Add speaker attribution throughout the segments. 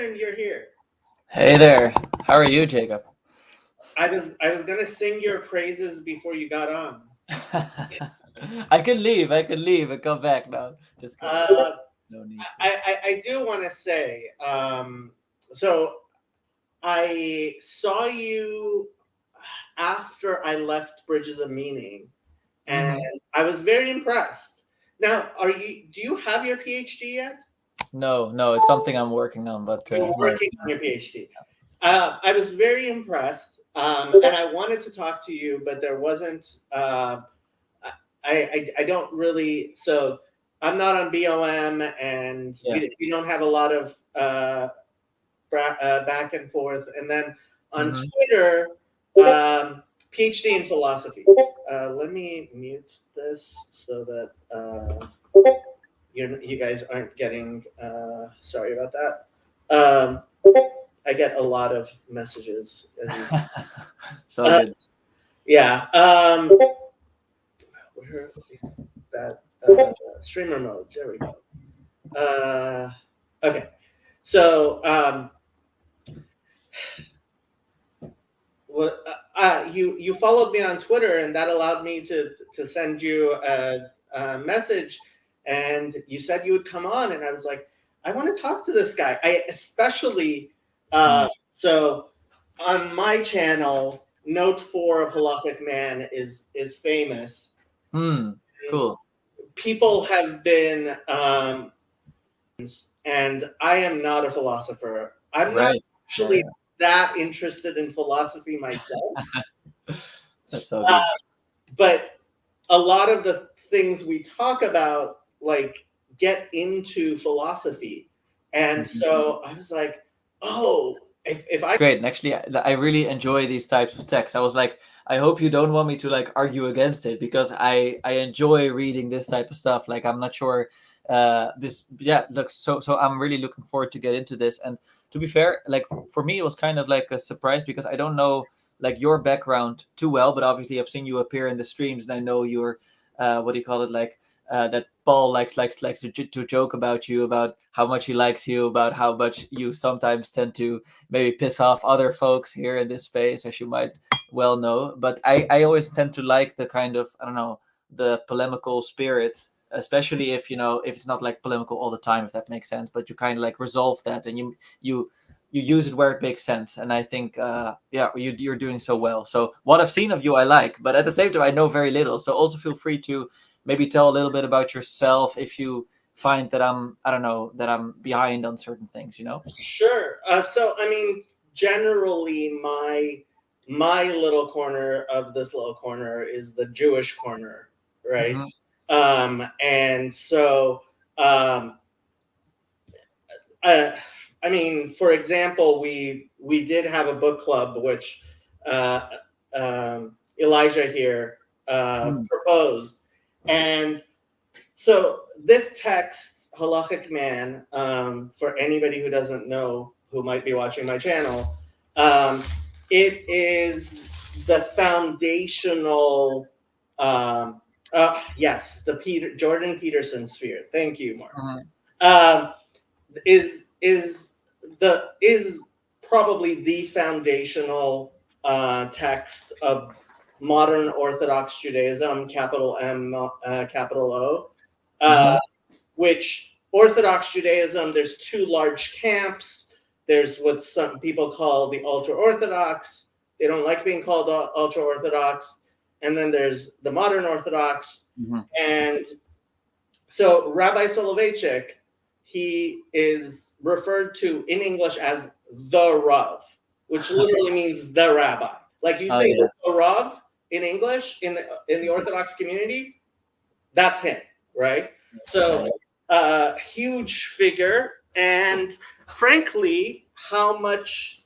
Speaker 1: Aaron, you're here.
Speaker 2: Hey there. How are you, Jacob?
Speaker 1: I was gonna sing your praises before you got on.
Speaker 2: I can leave. I can leave and come back now. Just kidding.
Speaker 1: Uh,
Speaker 2: No need to.
Speaker 1: I do want to say, so I saw you after I left Bridges of Meaning, and I was very impressed. Now, do you have your PhD yet?
Speaker 2: No, it's something I'm working on, but
Speaker 1: You're
Speaker 2: no.
Speaker 1: working on your PhD. I was very impressed, and I wanted to talk to you, but there wasn't. I don't really. So I'm not on BOM, and we don't have a lot of back and forth. And then on Twitter, PhD in philosophy. Let me mute this so that you guys aren't getting. Sorry about that. I get a lot of messages.
Speaker 2: So good.
Speaker 1: Yeah. Where is that streamer mode? There we go. Okay. So you followed me on Twitter, and that allowed me to send you a message, and you said you would come on, and I was like, I want to talk to this guy. I especially so on my channel, Note 4 of Halachic Man is famous.
Speaker 2: Cool.
Speaker 1: People have been, and I am not a philosopher. I'm not actually that interested in philosophy myself.
Speaker 2: That's so good.
Speaker 1: But a lot of the things we talk about, like, get into philosophy. And so I was like, oh, if I...
Speaker 2: Great. And actually, I really enjoy these types of texts. I was like, I hope you don't want me to like argue against it, because I enjoy reading this type of stuff. Like, I'm not sure look, so I'm really looking forward to get into this. And to be fair, like for me, it was kind of like a surprise, because I don't know like your background too well, but obviously I've seen you appear in the streams, and I know you're what do you call it, like that Paul likes to joke about you, about how much he likes you, about how much you sometimes tend to maybe piss off other folks here in this space, as you might well know. But I always tend to like the kind of, I don't know, the polemical spirit, especially if if it's not like polemical all the time, if that makes sense, but you kind of like resolve that, and you use it where it makes sense. And I think you're doing so well. So what I've seen of you I like, but at the same time I know very little, so also feel free to maybe tell a little bit about yourself if you find that I'm behind on certain things,
Speaker 1: Sure. So I mean, generally my little corner of this little corner is the Jewish corner, right? And so I mean, for example, we did have a book club, which Elijah here proposed. And so this text, Halachic Man, for anybody who doesn't know, who might be watching my channel, it is the foundational, yes, the Jordan Peterson sphere. Thank you, Mark. Is probably the foundational text of modern Orthodox Judaism, capital M, capital O, which Orthodox Judaism, there's two large camps. There's what some people call the ultra-Orthodox. They don't like being called ultra-Orthodox. And then there's the modern Orthodox. And so Rabbi Soloveitchik, he is referred to in English as the Rav, which literally means the rabbi. Like you say the Rav in English in the Orthodox community, that's him, right? So huge figure, and frankly, how much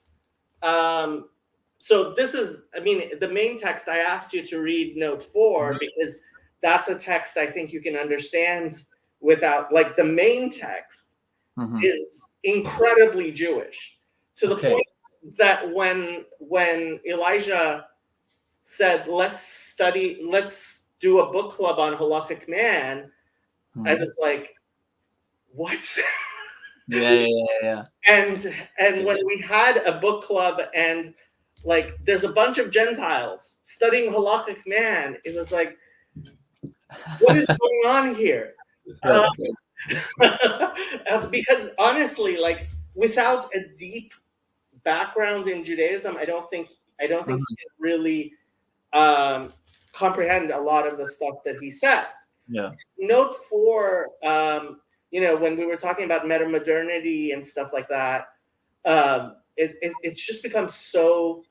Speaker 1: so this is, I mean, the main text I asked you to read Note 4 because that's a text I think you can understand without, like, the main text is incredibly Jewish, to the point that when Elijah said, let's do a book club on Halachic Man, I was like, what?
Speaker 2: Yeah.
Speaker 1: And when we had a book club and like there's a bunch of Gentiles studying halakhic man, it was like, what is going on here?
Speaker 2: That's great.
Speaker 1: Because honestly, like without a deep background in Judaism, I don't think he can really comprehend a lot of the stuff that he says.
Speaker 2: Yeah.
Speaker 1: Note 4, when we were talking about metamodernity and stuff like that, it's just become so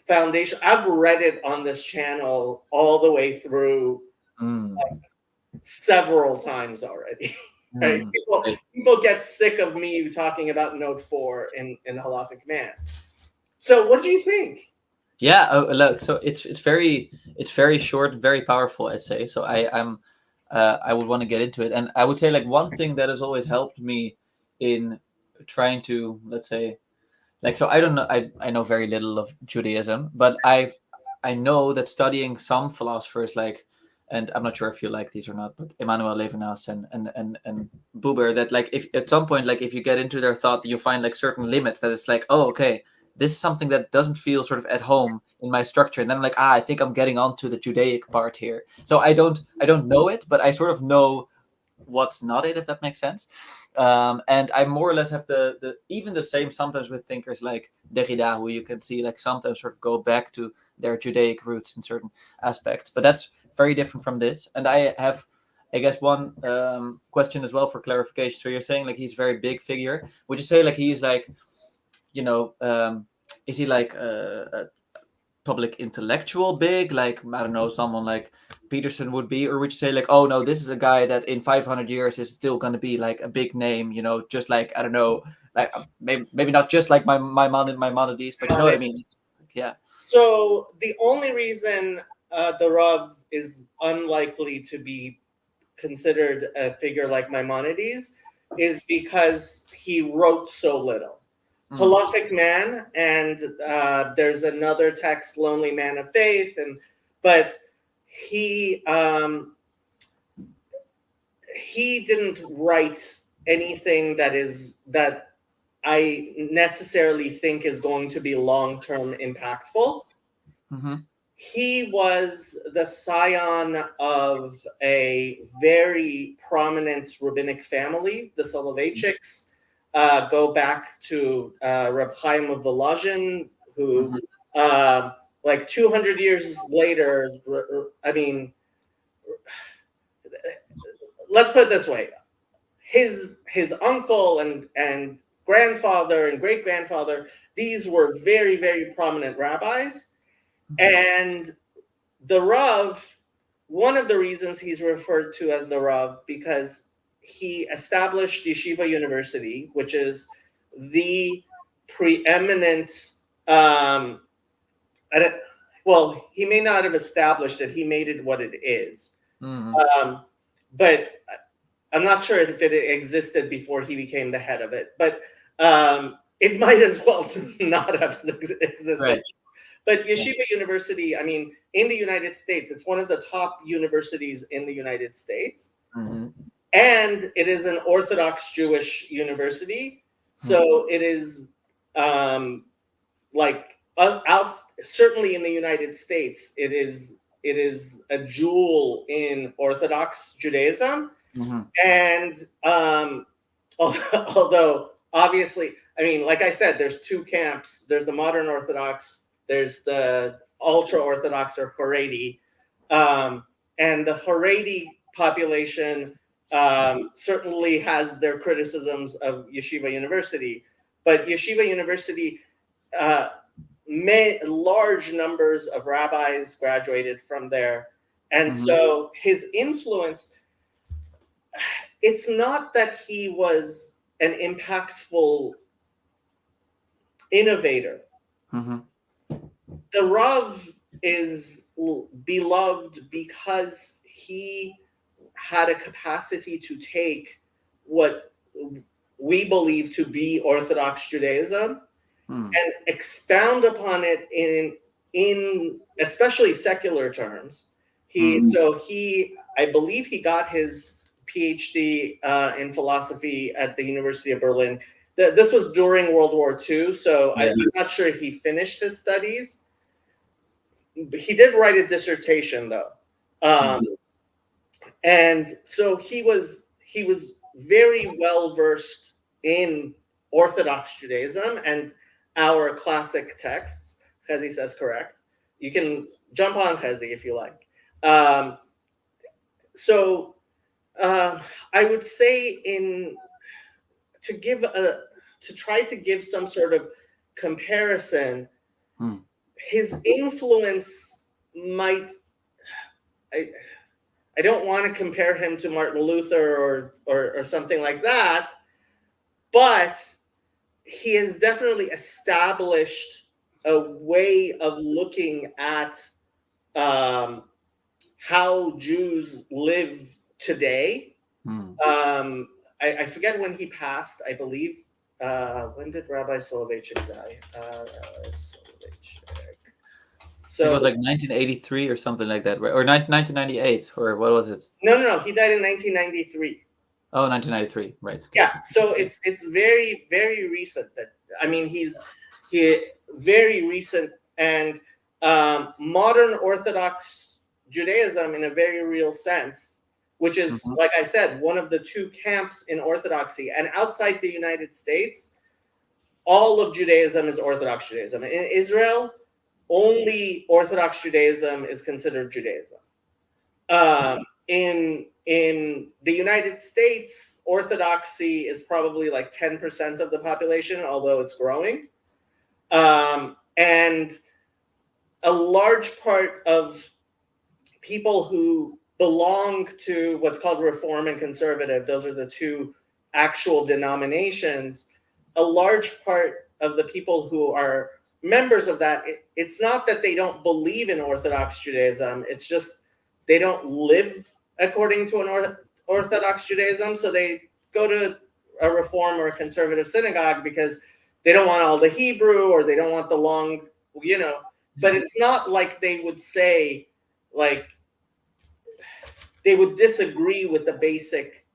Speaker 1: foundational. I've read it on this channel all the way through several times already. Right? People get sick of me talking about Note 4 in Halakhic Man. So what do you think?
Speaker 2: Yeah, look, so it's very short, very powerful essay. So I would want to get into it, and I would say like one thing that has always helped me in trying to, let's say, like, so I don't know, I know very little of Judaism, but I know that studying some philosophers like, and I'm not sure if you like these or not, but Emmanuel Levinas and Buber, that like if at some point, like if you get into their thought, you find like certain limits that it's like, oh, okay, this is something that doesn't feel sort of at home in my structure, and then I'm like, I think I'm getting onto the Judaic part here. So I don't know it, but I sort of know what's not it, if that makes sense. And I more or less have the even the same sometimes with thinkers like Derrida, who you can see like sometimes sort of go back to their Judaic roots in certain aspects, but that's very different from this. And I have, I guess, one question as well for clarification. So you're saying like he's a very big figure. Would you say like he's like, is he like a public intellectual big, like, I don't know, someone like Peterson would be? Or would you say like, oh no, this is a guy that in 500 years is still going to be like a big name, just like, I don't know, like maybe not just like Maimonides, but you know what I mean? Yeah.
Speaker 1: So the only reason the Rav is unlikely to be considered a figure like Maimonides is because he wrote so little. Halachic Man, and there's another text, Lonely Man of Faith, but he didn't write anything that I necessarily think is going to be long-term impactful. He was the scion of a very prominent rabbinic family, the Soloveitchiks. Go back to Reb Chaim of Volozhin, who, like 200 years later, I mean, let's put it this way: his uncle and grandfather and great grandfather, these were very, very prominent rabbis, and the Rav. One of the reasons he's referred to as the Rav because he established Yeshiva University, which is the preeminent. Well, he may not have established it; he made it what it is. But I'm not sure if it existed before he became the head of it. But it might as well not have existed. Right. But Yeshiva University, I mean, in the United States, it's one of the top universities in the United States. And it is an Orthodox Jewish university. So it is certainly in the United States, it is a jewel in Orthodox Judaism. And although obviously, I mean, like I said, there's two camps. There's the modern Orthodox, there's the ultra-Orthodox or Haredi. And the Haredi population certainly has their criticisms of Yeshiva University. But Yeshiva University, large numbers of rabbis graduated from there. And so his influence, it's not that he was an impactful innovator. The Rav is beloved because he had a capacity to take what we believe to be Orthodox Judaism and expound upon it in especially secular terms. I believe he got his PhD in philosophy at the University of Berlin. This was during World War II, so I'm not sure if he finished his studies. He did write a dissertation, though. And so he was very well versed in Orthodox Judaism and our classic texts. Chezi says correct. You can jump on Chezi if you like. So I would say to try to give some sort of comparison, his influence might. I don't want to compare him to Martin Luther or something like that, but he has definitely established a way of looking at how Jews live today. I forget when he passed, I believe. When did Rabbi Soloveitchik die?
Speaker 2: So it was like 1983 or something like that, right? Or 1998, or what was it?
Speaker 1: No. He died in 1993.
Speaker 2: Oh, 1993, right. Okay.
Speaker 1: Yeah, so it's very, very recent. He's very recent, and modern Orthodox Judaism, in a very real sense, which is, like I said, one of the two camps in Orthodoxy. And outside the United States, all of Judaism is Orthodox Judaism. In Israel, only Orthodox Judaism is considered Judaism. In the United States, Orthodoxy is probably like 10% of the population, although it's growing. And a large part of people who belong to what's called Reform and Conservative, those are the two actual denominations, a large part of the people who are members of that, it's not that they don't believe in Orthodox Judaism, it's just they don't live according to an Orthodox Judaism, so they go to a Reform or a Conservative synagogue because they don't want all the Hebrew or they don't want the long, but it's not like they would say, like, they would disagree with the basic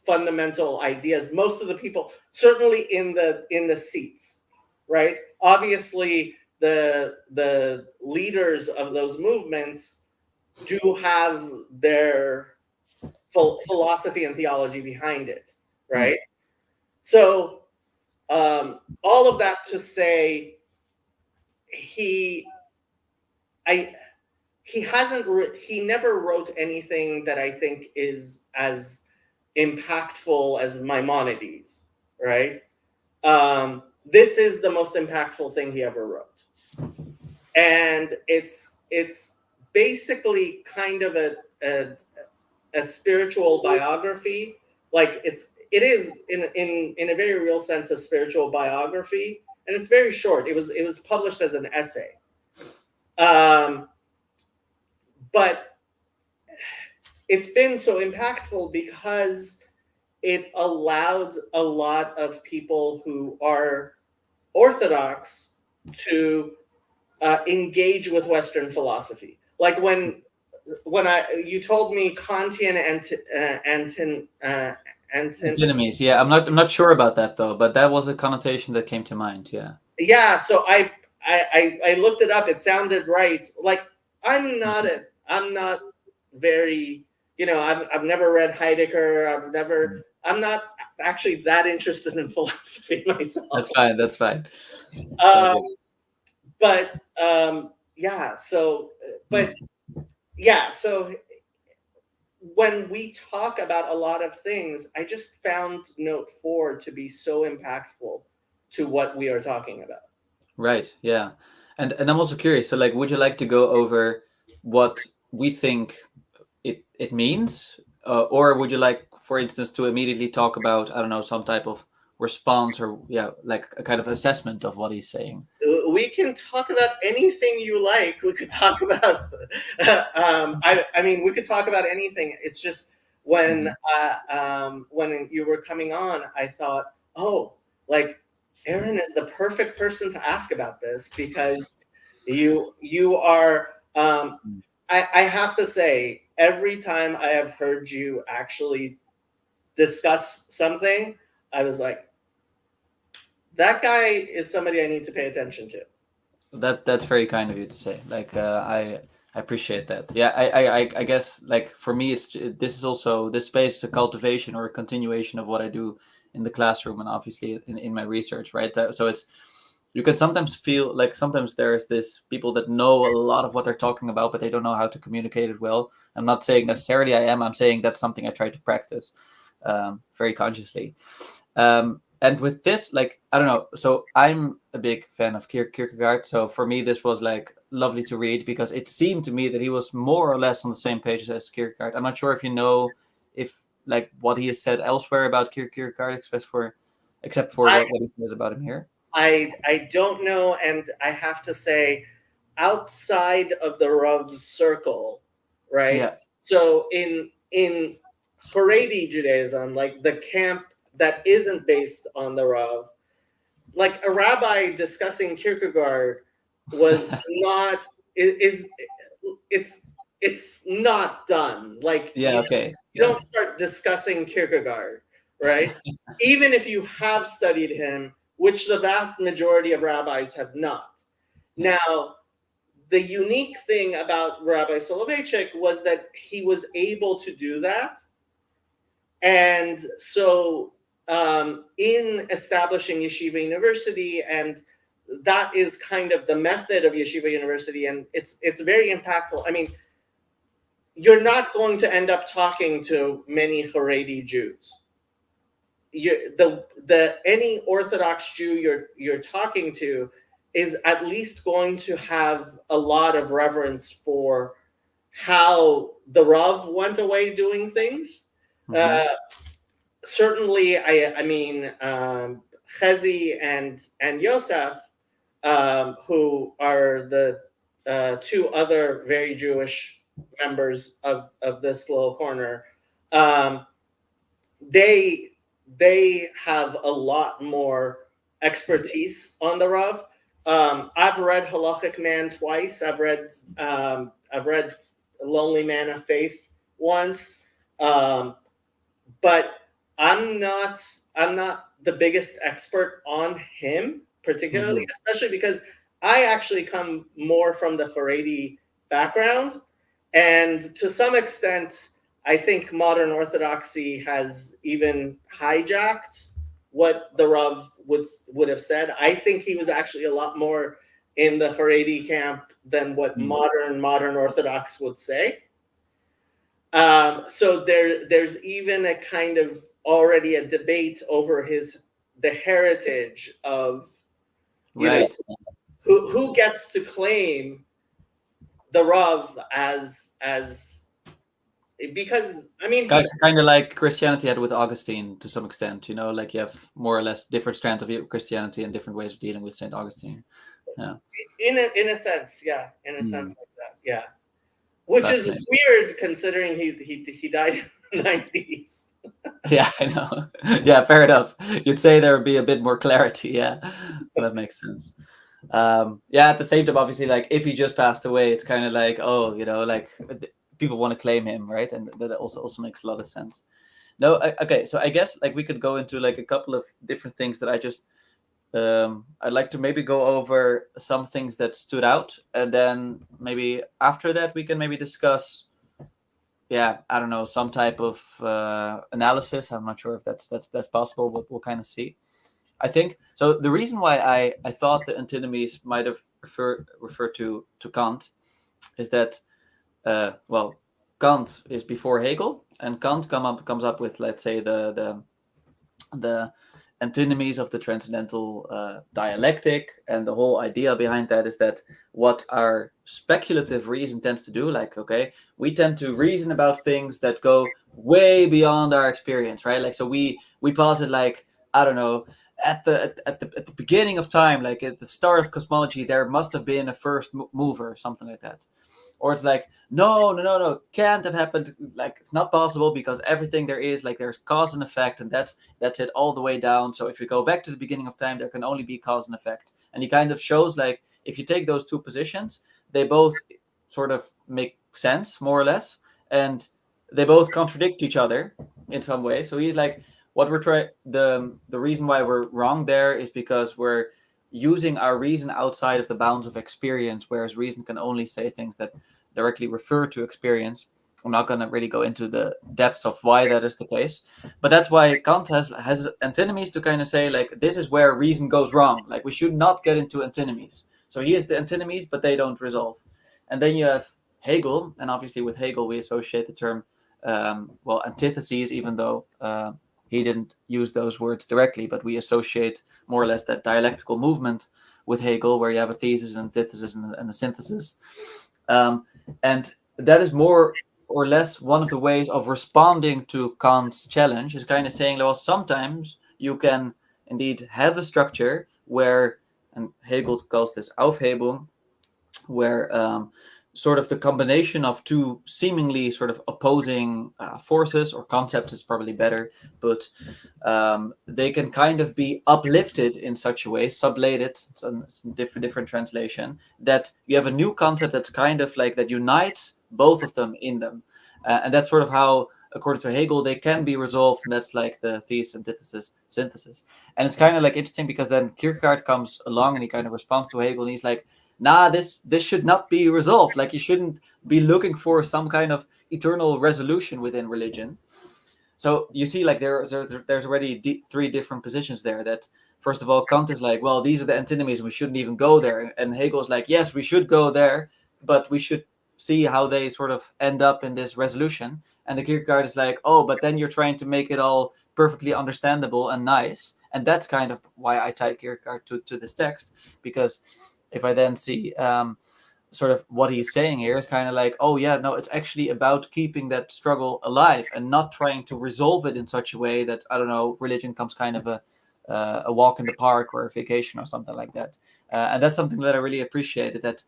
Speaker 1: fundamental ideas. Most of the people, certainly in the seats, right? Obviously, the leaders of those movements do have their philosophy and theology behind it, right? So all of that to say, he never wrote anything that I think is as impactful as Maimonides, right? This is the most impactful thing he ever wrote, and it's basically kind of a spiritual biography. Like it is in a very real sense a spiritual biography, and it's very short. It was published as an essay, but it's been so impactful because it allowed a lot of people who are Orthodox to engage with Western philosophy. Like when you told me Kantian
Speaker 2: Antinomies. Yeah, I'm not sure about that though, but that was a connotation that came to mind. Yeah.
Speaker 1: Yeah. So I looked it up. It sounded right. Like I'm not very, I've never read Heidegger. I'm not actually that interested in philosophy myself.
Speaker 2: That's fine.
Speaker 1: So when we talk about a lot of things, I just found note 4 to be so impactful to what we are talking about.
Speaker 2: Right. Yeah. And I'm also curious. So, like, would you like to go over what we think it means, or would you like, for instance, to immediately talk about, I don't know, some type of response or like a kind of assessment of what he's saying?
Speaker 1: We can talk about anything you like. We could talk about we could talk about anything. It's just when you were coming on, I thought, Aron is the perfect person to ask about this, because you are I have to say, every time I have heard you actually discuss something, I was like, that guy is somebody I need to pay attention to.
Speaker 2: That's very kind of you to say. Like I appreciate that. Yeah, I guess like for me, this is also this space is a cultivation or a continuation of what I do in the classroom and obviously in my research, right? So it's you can sometimes feel like sometimes there's this people that know a lot of what they're talking about, but they don't know how to communicate it well. I'm not saying necessarily I am. I'm saying that's something I try to practice very consciously. And with this, like, I don't know. So I'm a big fan of Kierkegaard. So for me, this was like lovely to read because it seemed to me that he was more or less on the same page as Kierkegaard. I'm not sure if you know if like what he has said elsewhere about Kierkegaard, except for what he says about him here.
Speaker 1: I don't know, and I have to say, outside of the Rav's circle, right?
Speaker 2: Yeah.
Speaker 1: So in Haredi Judaism, like the camp that isn't based on the Rav, like a rabbi discussing Kierkegaard was not is it's not done. Like
Speaker 2: Yeah. Okay.
Speaker 1: you don't start discussing Kierkegaard, right? Even if you have studied him, which the vast majority of rabbis have not. Now, the unique thing about Rabbi Soloveitchik was that he was able to do that. And so in establishing Yeshiva University, and that is kind of the method of Yeshiva University, and it's very impactful. I mean, you're not going to end up talking to many Haredi Jews. Any Orthodox Jew you're talking to is at least going to have a lot of reverence for how the Rav went away doing things. Certainly, I mean, Chezi and Yosef, who are the two other very Jewish members of this little corner, they have a lot more expertise on the Rav. I've read Halachic Man twice. I've read Lonely Man of Faith once, but I'm not the biggest expert on him particularly, especially because I actually come more from the Haredi background, and to some extent, I think modern Orthodoxy has even hijacked what the Rav would have said. I think he was actually a lot more in the Haredi camp than what modern Orthodox would say. So there's even a kind of already a debate over the heritage of know, who gets to claim the Rav as because I mean
Speaker 2: kind of like Christianity had with Augustine to some extent, you know, like you have more or less different strands of Christianity and different ways of dealing with Saint Augustine. Yeah.
Speaker 1: In a sense, yeah. In a sense like that, yeah. Which is weird considering he died in the 90s.
Speaker 2: Yeah, I know. Yeah, fair enough. You'd say there would be a bit more clarity. Yeah, that makes sense. Yeah, at the same time, obviously, like if he just passed away, it's kind of like, oh, you know, like people want to claim him, right? And that also makes a lot of sense. No, okay. So I guess like we could go into like a couple of different things that I just I'd like to maybe go over some things that stood out, and then maybe after that we can maybe discuss. Yeah, I don't know, some type of analysis. I'm not sure if that's possible, but we'll kind of see. I think so. The reason why I thought the Antinomies might have referred to Kant is that well, Kant is before Hegel, and Kant comes up with, let's say, the Antinomies of the transcendental dialectic, and the whole idea behind that is that what our speculative reason tends to do, like, okay, we tend to reason about things that go way beyond our experience, right? Like, so we posit, like, I don't know, at the beginning of time, like at the start of cosmology, there must have been a first mover, something like that. Or it's like, no, can't have happened. Like, it's not possible because everything there is, like, there's cause and effect, and that's it all the way down. So if you go back to the beginning of time, there can only be cause and effect. And he kind of shows, like, if you take those two positions, they both sort of make sense, more or less, and they both contradict each other. in some way. So he's like, what we're trying, the reason why we're wrong there is because we're using our reason outside of the bounds of experience, whereas reason can only say things that directly refer to experience. I'm not going to really go into the depths of why that is the case, but that's why Kant has antinomies to kind of say, like, this is where reason goes wrong. Like, we should not get into antinomies. So he is the antinomies, but they don't resolve. And then you have Hegel, and obviously with Hegel we associate the term antitheses, even though he didn't use those words directly, but we associate more or less that dialectical movement with Hegel, where you have a thesis, an antithesis, and a synthesis. And that is more or less one of the ways of responding to Kant's challenge, is kind of saying, well, sometimes you can indeed have a structure where, and Hegel calls this Aufhebung, where sort of the combination of two seemingly sort of opposing forces or concepts is probably better, but they can kind of be uplifted in such a way, sublated, it's a different translation, that you have a new concept that's kind of like that unites both of them in them. And that's sort of how, according to Hegel, they can be resolved, and that's like the thesis, antithesis, synthesis. And it's kind of like interesting because then Kierkegaard comes along and he kind of responds to Hegel, and he's like, nah, this should not be resolved. Like, you shouldn't be looking for some kind of eternal resolution within religion. So you see, like, there's already three different positions there. That, first of all, Kant is like, well, these are the antinomies, we shouldn't even go there. And Hegel's like, yes, we should go there, but we should see how they sort of end up in this resolution. And the Kierkegaard is like, oh, but then you're trying to make it all perfectly understandable and nice. And that's kind of why I tied Kierkegaard to this text, because if I then see sort of what he's saying here is kind of like, oh yeah, no, it's actually about keeping that struggle alive and not trying to resolve it in such a way that, I don't know, religion comes kind of a walk in the park or a vacation or something like that. And that's something that I really appreciated, that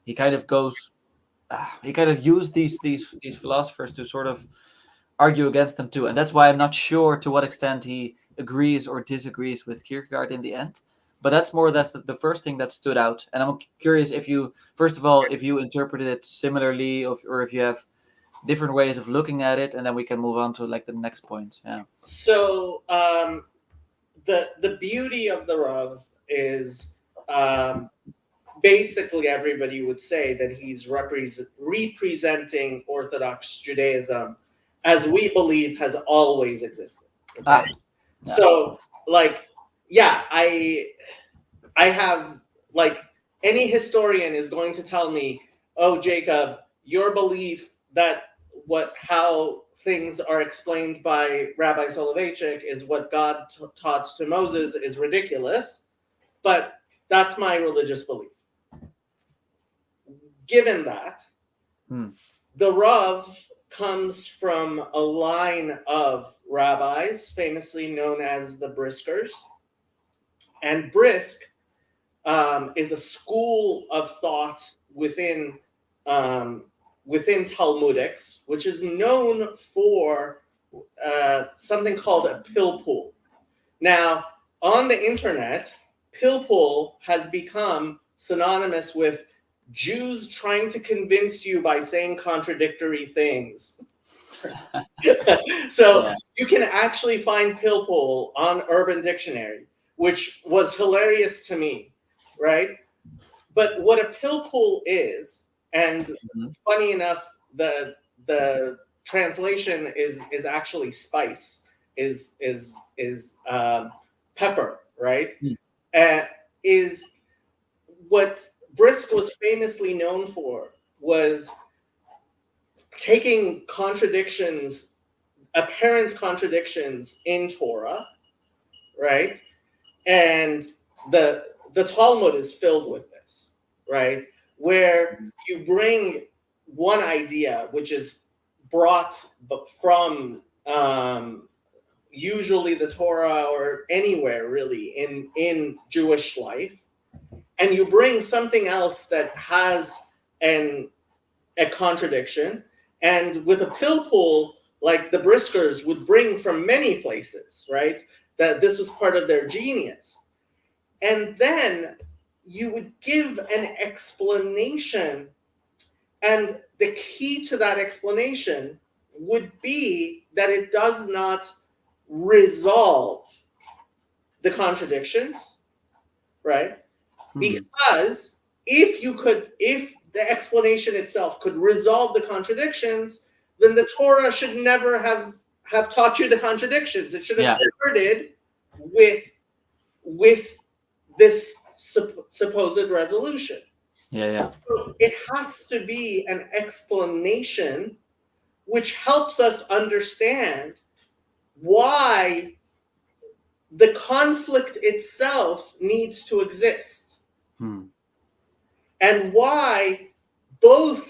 Speaker 2: he kind of goes, he kind of used these philosophers to sort of argue against them too. And that's why I'm not sure to what extent he agrees or disagrees with Kierkegaard in the end. But that's more or less the first thing that stood out. And I'm curious if you, first of all, if you interpreted it similarly, or if you have different ways of looking at it, and then we can move on to like the next point. Yeah.
Speaker 1: So the beauty of the Rav is basically everybody would say that he's representing Orthodox Judaism as we believe has always existed. Okay?
Speaker 2: Yeah.
Speaker 1: So, like, yeah, I have, like, any historian is going to tell me, oh, Jacob, your belief that how things are explained by Rabbi Soloveitchik is what God taught to Moses is ridiculous, but that's my religious belief. Given that, the Rav comes from a line of rabbis, famously known as the Briskers. And Brisk is a school of thought within Talmudics, which is known for something called a pilpul. Now, on the internet, pilpul has become synonymous with Jews trying to convince you by saying contradictory things. So you can actually find pilpul on Urban Dictionary, which was hilarious to me, right? But what a pilpul is, and funny enough, the translation is actually spice, is pepper, right? Is what Brisk was famously known for, was taking apparent contradictions in Torah, right? And the Talmud is filled with this, right? Where you bring one idea, which is brought from usually the Torah or anywhere really in Jewish life, and you bring something else that has a contradiction. And with a pilpul, like the Briskers would bring from many places, right? That this was part of their genius. And then you would give an explanation. And the key to that explanation, would be that it does not resolve the contradictions, right? Because if the explanation itself could resolve the contradictions, then the Torah should never have taught you the contradictions. It should have started with this supposed resolution. So it has to be an explanation which helps us understand why the conflict itself needs to exist. And why both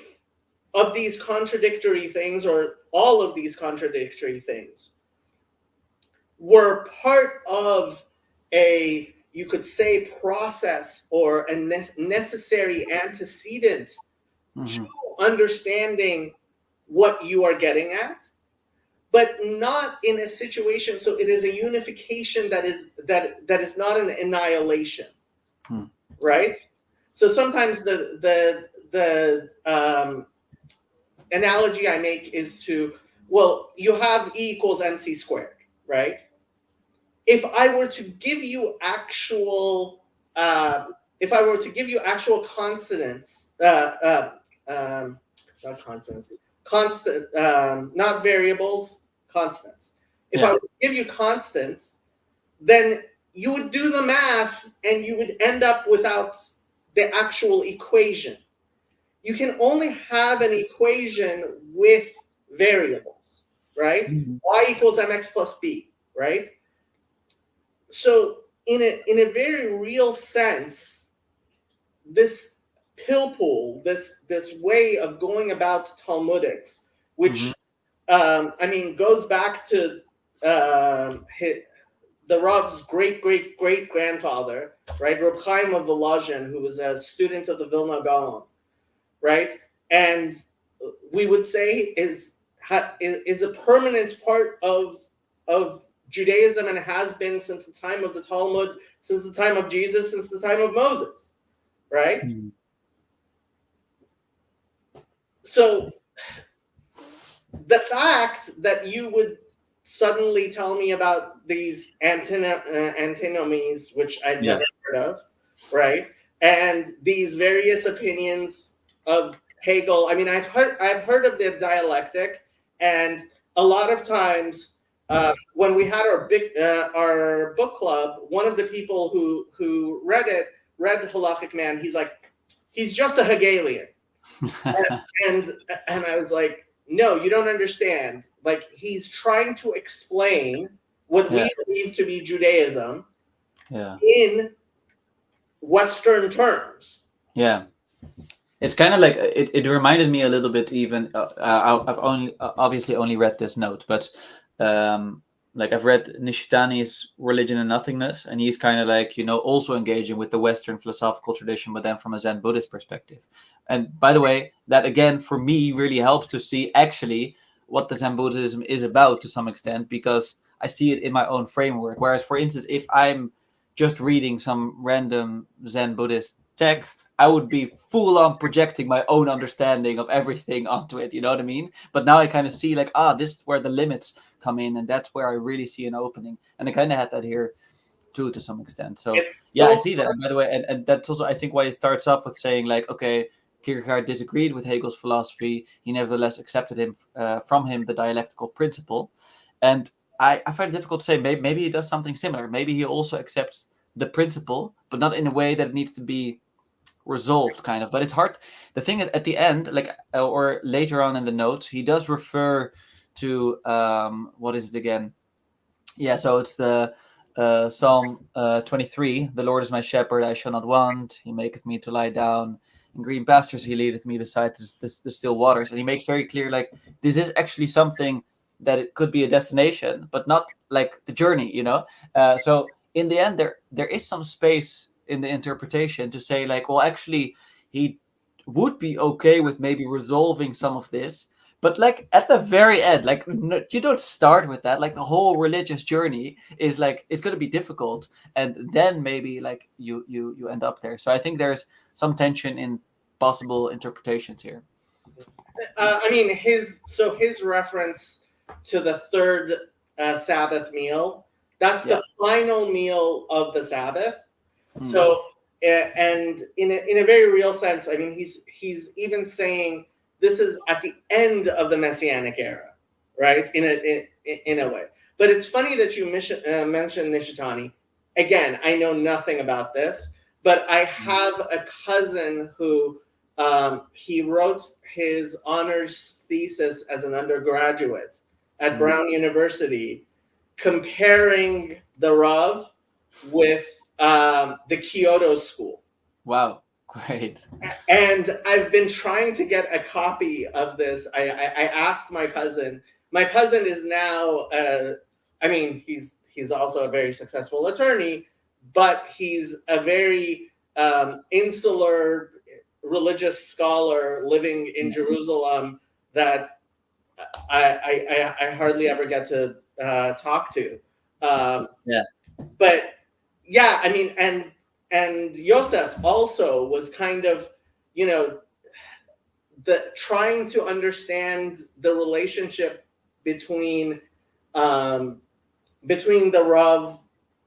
Speaker 1: of these contradictory things, or all of these contradictory things, were part of a, you could say, process or a necessary antecedent to understanding what you are getting at, but not in a situation. So it is a unification that is not an annihilation, right? So sometimes the analogy I make is to, well, you have E equals mc squared, right? If I were to give you actual consonants, not consonants, not variables, constants. If I were to give you constants, then you would do the math and you would end up without the actual equation. You can only have an equation with variables, right? Y equals mx plus b, right? So in a very real sense, this pilpul, this way of going about Talmudics, which goes back to the Rav's great grandfather, right, Reb Chaim of Volozhin, who was a student of the Vilna Gaon, right, and we would say is a permanent part of Judaism, and has been since the time of the Talmud, since the time of Jesus, since the time of Moses, right? So the fact that you would suddenly tell me about these antinomies, which I'd never heard of, right? And these various opinions of Hegel. I mean, I've heard of the dialectic, and a lot of times when we had our book club, one of the people who read the Halachic Man. He's like, he's just a Hegelian, and I was like, no, you don't understand. Like, he's trying to explain what we believe to be Judaism in Western terms.
Speaker 2: Yeah. It's kind of like, it reminded me a little bit even, I've obviously only read this note, but like I've read Nishitani's Religion and Nothingness, and he's kind of like, also engaging with the Western philosophical tradition, but then from a Zen Buddhist perspective. And by the way, that again, for me, really helped to see actually what the Zen Buddhism is about to some extent, because I see it in my own framework. Whereas, for instance, if I'm just reading some random Zen Buddhist text, I would be full on projecting my own understanding of everything onto it, you know what I mean? But now I kind of see like, this is where the limits come in, and that's where I really see an opening. And I kind of had that here too, to some extent. So I see that. And by the way, and that's also, I think, why he starts off with saying like, okay, Kierkegaard disagreed with Hegel's philosophy. He nevertheless accepted from him the dialectical principle. And I find it difficult to say, maybe he does something similar. Maybe he also accepts the principle, but not in a way that it needs to be resolved, kind of. But it's hard. The thing is, at the end, like, or later on in the notes, he does refer to what is it again? Yeah, so it's the Psalm 23. The Lord is my shepherd; I shall not want. He maketh me to lie down in green pastures. He leadeth me beside the still waters. And he makes very clear, like, this is actually something that it could be a destination, but not like the journey, So in the end, there is some space in the interpretation to say like, well, actually, he would be okay with maybe resolving some of this, but like at the very end, like, you don't start with that. Like, the whole religious journey is like, it's going to be difficult, and then maybe like you end up there. So I think there's some tension in possible interpretations here.
Speaker 1: I mean, his reference to the third Sabbath meal, that's the final meal of the Sabbath. So, and in a very real sense, I mean, he's even saying this is at the end of the Messianic era, right? In a way. But it's funny that you mentioned Nishitani. Again, I know nothing about this, but I have a cousin who he wrote his honors thesis as an undergraduate at Brown University, comparing the Rav with the Kyoto School.
Speaker 2: Wow, great.
Speaker 1: And I've been trying to get a copy of this. I asked my cousin. My cousin is now, I mean, he's also a very successful attorney, but he's a very insular religious scholar living in Jerusalem that I hardly ever get to talk to. But yeah, I mean, and Yosef also was kind of, you know, trying to understand the relationship between the Rav,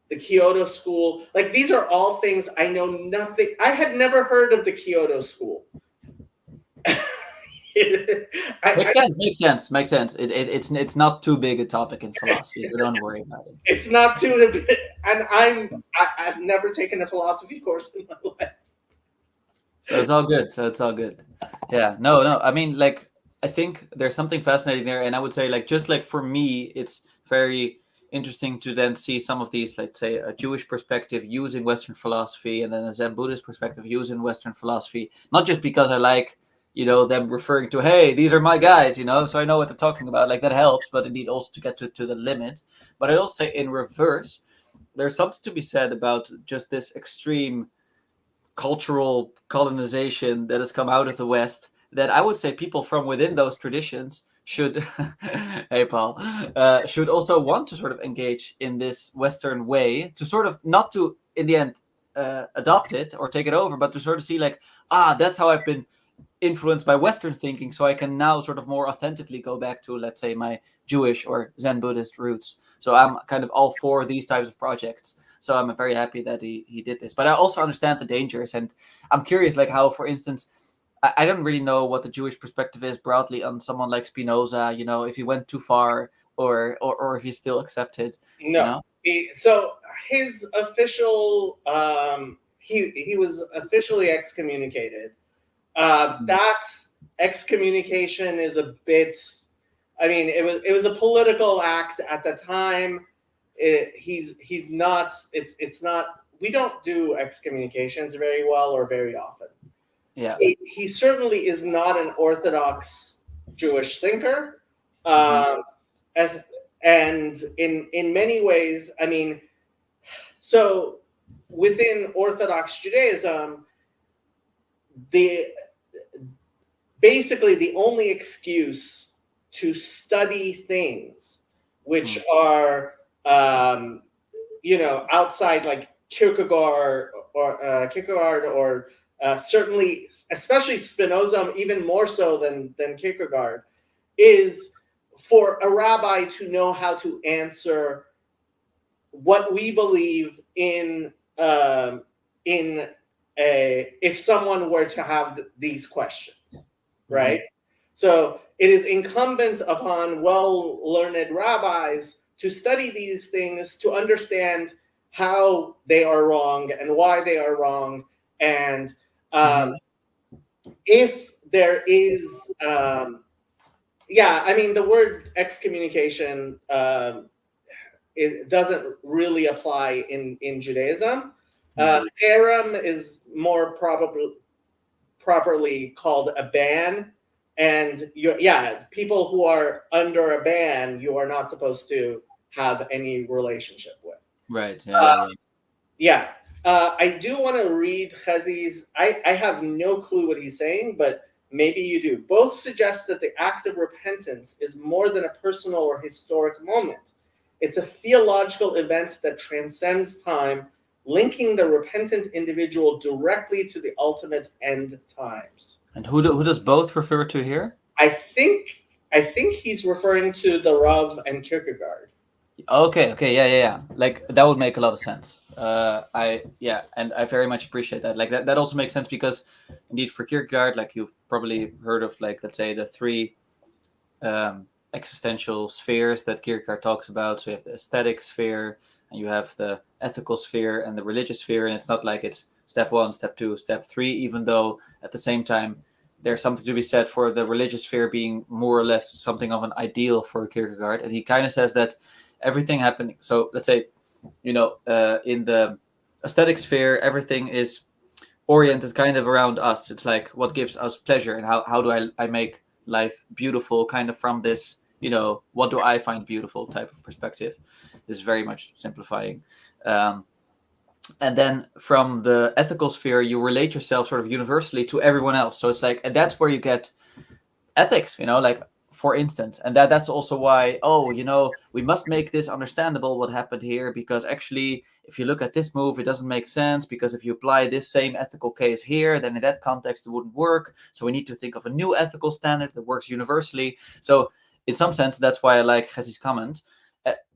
Speaker 1: the Kyoto school. Like, these are all things I know nothing. I had never heard of the Kyoto school.
Speaker 2: Makes sense. It's not too big a topic in philosophy, so don't worry about it.
Speaker 1: It's not too, and I've never taken a philosophy course in my life.
Speaker 2: So it's all good. Yeah, no. I mean, like, I think there's something fascinating there, and I would say, like, just like for me, it's very interesting to then see some of these, let's say, a Jewish perspective using Western philosophy, and then a Zen Buddhist perspective using Western philosophy. Not just because I like, you know, them referring to, hey, these are my guys, you know, so I know what they're talking about. Like, that helps, but indeed also to get to the limit. But I also say in reverse, there's something to be said about just this extreme cultural colonization that has come out of the West, that I would say people from within those traditions should, hey Paul, should also want to sort of engage in this Western way, to sort of not to in the end adopt it or take it over, but to sort of see like, that's how I've been influenced by Western thinking, so I can now sort of more authentically go back to, let's say, my Jewish or Zen Buddhist roots. So I'm kind of all for these types of projects. So I'm very happy that he did this. But I also understand the dangers, and I'm curious, like, how, for instance, I don't really know what the Jewish perspective is broadly on someone like Spinoza, you know, if he went too far or if he's still accepted.
Speaker 1: No.
Speaker 2: You know?
Speaker 1: So his official, he was officially excommunicated. That excommunication is a bit, I mean, it was a political act at the time. He's not, it's not, we don't do excommunications very well or very often.
Speaker 2: Yeah.
Speaker 1: He certainly is not an Orthodox Jewish thinker. And in many ways, I mean, so within Orthodox Judaism, basically the only excuse to study things which are you know, outside, like Kierkegaard or certainly, especially Spinoza, even more so than Kierkegaard, is for a rabbi to know how to answer what we believe in if someone were to have these questions, right? So it is incumbent upon well-learned rabbis to study these things, to understand how they are wrong and why they are wrong. And if there is, I mean, the word excommunication, it doesn't really apply in Judaism. Aron is more properly called a ban. And people who are under a ban, you are not supposed to have any relationship with.
Speaker 2: Right.
Speaker 1: Yeah. I do want to read Chazi's. I have no clue what he's saying, but maybe you do. Both suggest that the act of repentance is more than a personal or historic moment. It's a theological event that transcends time, linking the repentant individual directly to the ultimate end times.
Speaker 2: And who does both refer to here?
Speaker 1: I think he's referring to the Rav and Kierkegaard.
Speaker 2: Okay, yeah. Like that would make a lot of sense. And I very much appreciate that. Like that also makes sense because indeed for Kierkegaard, like you've probably heard of, like, let's say the three existential spheres that Kierkegaard talks about. So you have the aesthetic sphere, and you have the ethical sphere and the religious sphere, and it's not like it's step 1, step 2, step 3, even though at the same time there's something to be said for the religious sphere being more or less something of an ideal for Kierkegaard. And he kind of says that everything happening, so let's say, in the aesthetic sphere, everything is oriented kind of around us. It's like what gives us pleasure, and how do I make life beautiful, kind of from this, what do I find beautiful type of perspective. This is very much simplifying. And then from the ethical sphere, you relate yourself sort of universally to everyone else. So it's like, and that's where you get ethics, like, for instance. And that's also why, we must make this understandable what happened here, because actually if you look at this move, it doesn't make sense, because if you apply this same ethical case here, then in that context it wouldn't work. So we need to think of a new ethical standard that works universally. So in some sense, that's why I like Jesse's comment.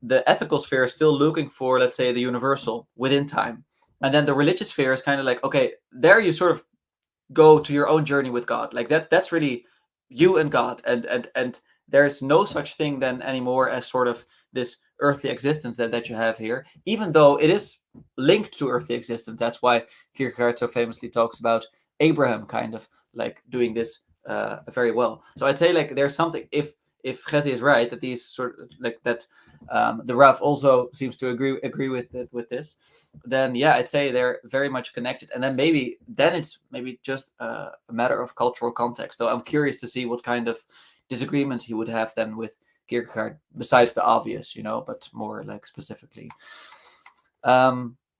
Speaker 2: The ethical sphere is still looking for, let's say, the universal within time. And then the religious sphere is kind of like, okay, there you sort of go to your own journey with God. Like that's really you and God. And there's no such thing then anymore as sort of this earthly existence that you have here, even though it is linked to earthly existence. That's why Kierkegaard so famously talks about Abraham kind of like doing this very well. So I'd say, like, there's something, if Jesse is right, that these sort of like that the Rav also seems to agree with this, then yeah, I'd say they're very much connected. And then it's maybe just a matter of cultural context. So I'm curious to see what kind of disagreements he would have then with Kierkegaard, besides the obvious, but more like specifically.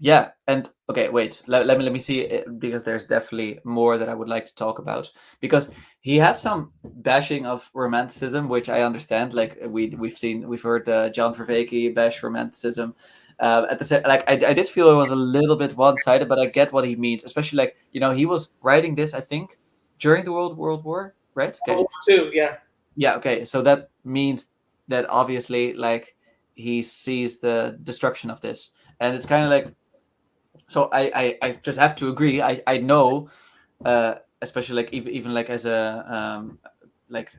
Speaker 2: Yeah, and okay, wait. Let me see it, because there's definitely more that I would like to talk about, because he had some bashing of romanticism, which I understand. Like we've heard John Vervaeke bash romanticism. At the same, like I did feel it was a little bit one-sided, but I get what he means. Especially, like, he was writing this, I think, during the World War, right? Okay.
Speaker 1: World War II, yeah.
Speaker 2: Yeah. Okay. So that means that obviously, like, he sees the destruction of this, and it's kind of like. So I just have to agree. I know, especially like even like as a like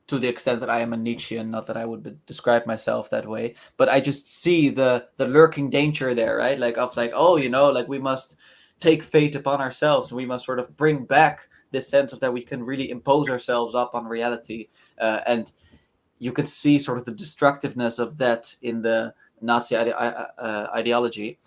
Speaker 2: to the extent that I am a Nietzschean, not that I would describe myself that way, but I just see the lurking danger there, right? Like of like, like we must take fate upon ourselves. We must sort of bring back this sense of that we can really impose ourselves up on reality, and you can see sort of the destructiveness of that in the Nazi ideology.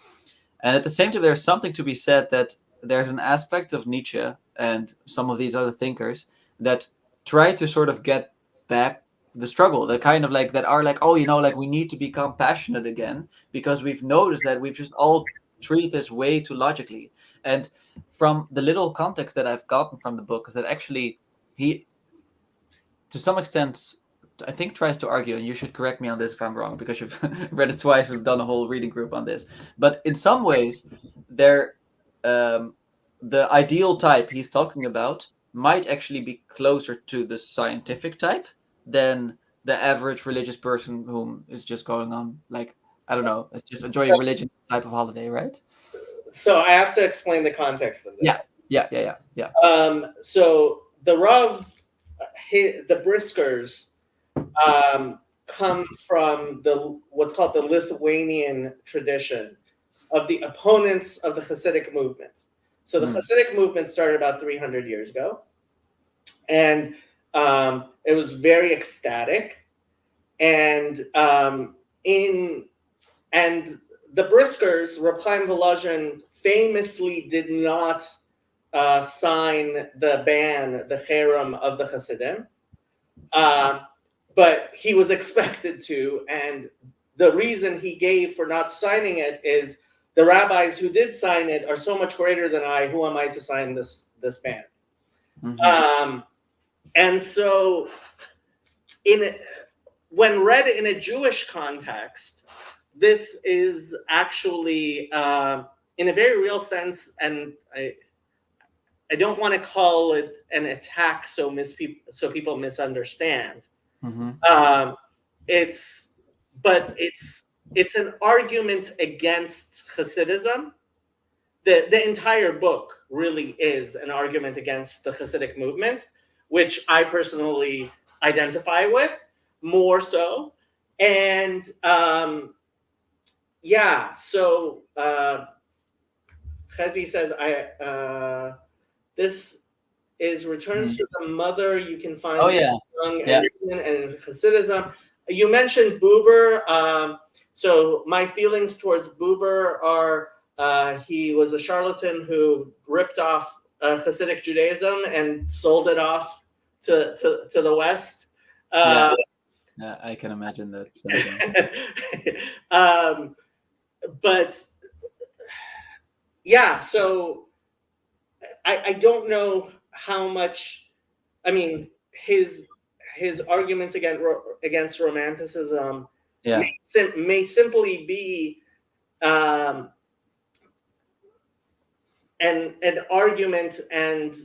Speaker 2: And at the same time, there's something to be said that there's an aspect of Nietzsche and some of these other thinkers that try to sort of get back the struggle, that kind of like that are like, like we need to become passionate again, because we've noticed that we've just all treated this way too logically. And from the little context that I've gotten from the book is that actually he, to some extent, I think tries to argue, and you should correct me on this if I'm wrong, because you've read it twice and done a whole reading group on this. But in some ways, the ideal type he's talking about might actually be closer to the scientific type than the average religious person whom is just going on, like, I don't know, it's just enjoying religion type of holiday, right?
Speaker 1: So I have to explain the context of this.
Speaker 2: Yeah.
Speaker 1: So the Rav, the Briskers, come from what's called the Lithuanian tradition of the opponents of the Hasidic movement. So the Hasidic movement started about 300 years ago, and it was very ecstatic, and the Briskers, Reb Chaim Volozhin, famously did not sign the ban, the cherem of the Hasidim. But he was expected to, and the reason he gave for not signing it is the rabbis who did sign it are so much greater than I. Who am I to sign this ban? Mm-hmm. And so, when read in a Jewish context, this is actually, in a very real sense, and I don't want to call it an attack so people misunderstand.
Speaker 2: Mm-hmm.
Speaker 1: It's an argument against Hasidism. The entire book really is an argument against the Hasidic movement, which I personally identify with more so. And yeah, so Chezi says, this is Return to the Mother. You can find
Speaker 2: Oh yeah,
Speaker 1: Young
Speaker 2: yeah.
Speaker 1: and Hasidism. You mentioned Buber. So my feelings towards Buber are he was a charlatan who ripped off Hasidic Judaism and sold it off to the West.
Speaker 2: Yeah, I can imagine that.
Speaker 1: But yeah, so I don't know how much. I mean, his arguments against romanticism may simply be an argument and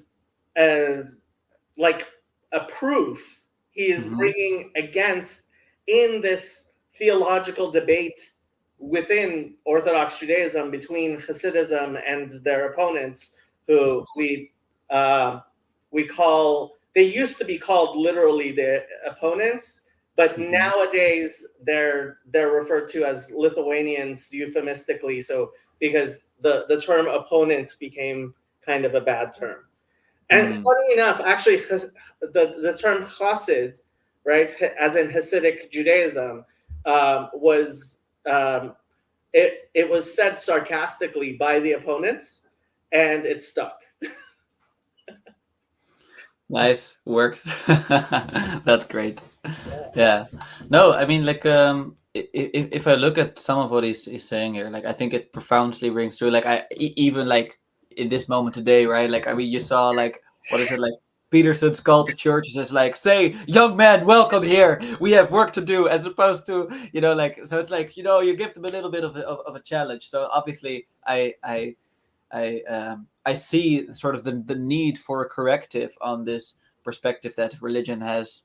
Speaker 1: like a proof he is bringing against in this theological debate within Orthodox Judaism between Hasidism and their opponents, who we call, they used to be called literally the opponents, but nowadays they're referred to as Lithuanians euphemistically, so because the term opponent became kind of a bad term. And funny enough, actually, the term Chassid, right, as in Hasidic Judaism, was it was said sarcastically by the opponents, and it stuck.
Speaker 2: Nice, works. That's great. Yeah. No, I mean, like, if I look at some of what he's saying here, like, I think it profoundly rings true. Like, even like in this moment today, right? Like, I mean, you saw like, what is it, like, Peterson's call to churches is like, say, young man, welcome here. We have work to do, as opposed to, like, so it's like, you give them a little bit of a challenge. So obviously, I see sort of the need for a corrective on this perspective that religion has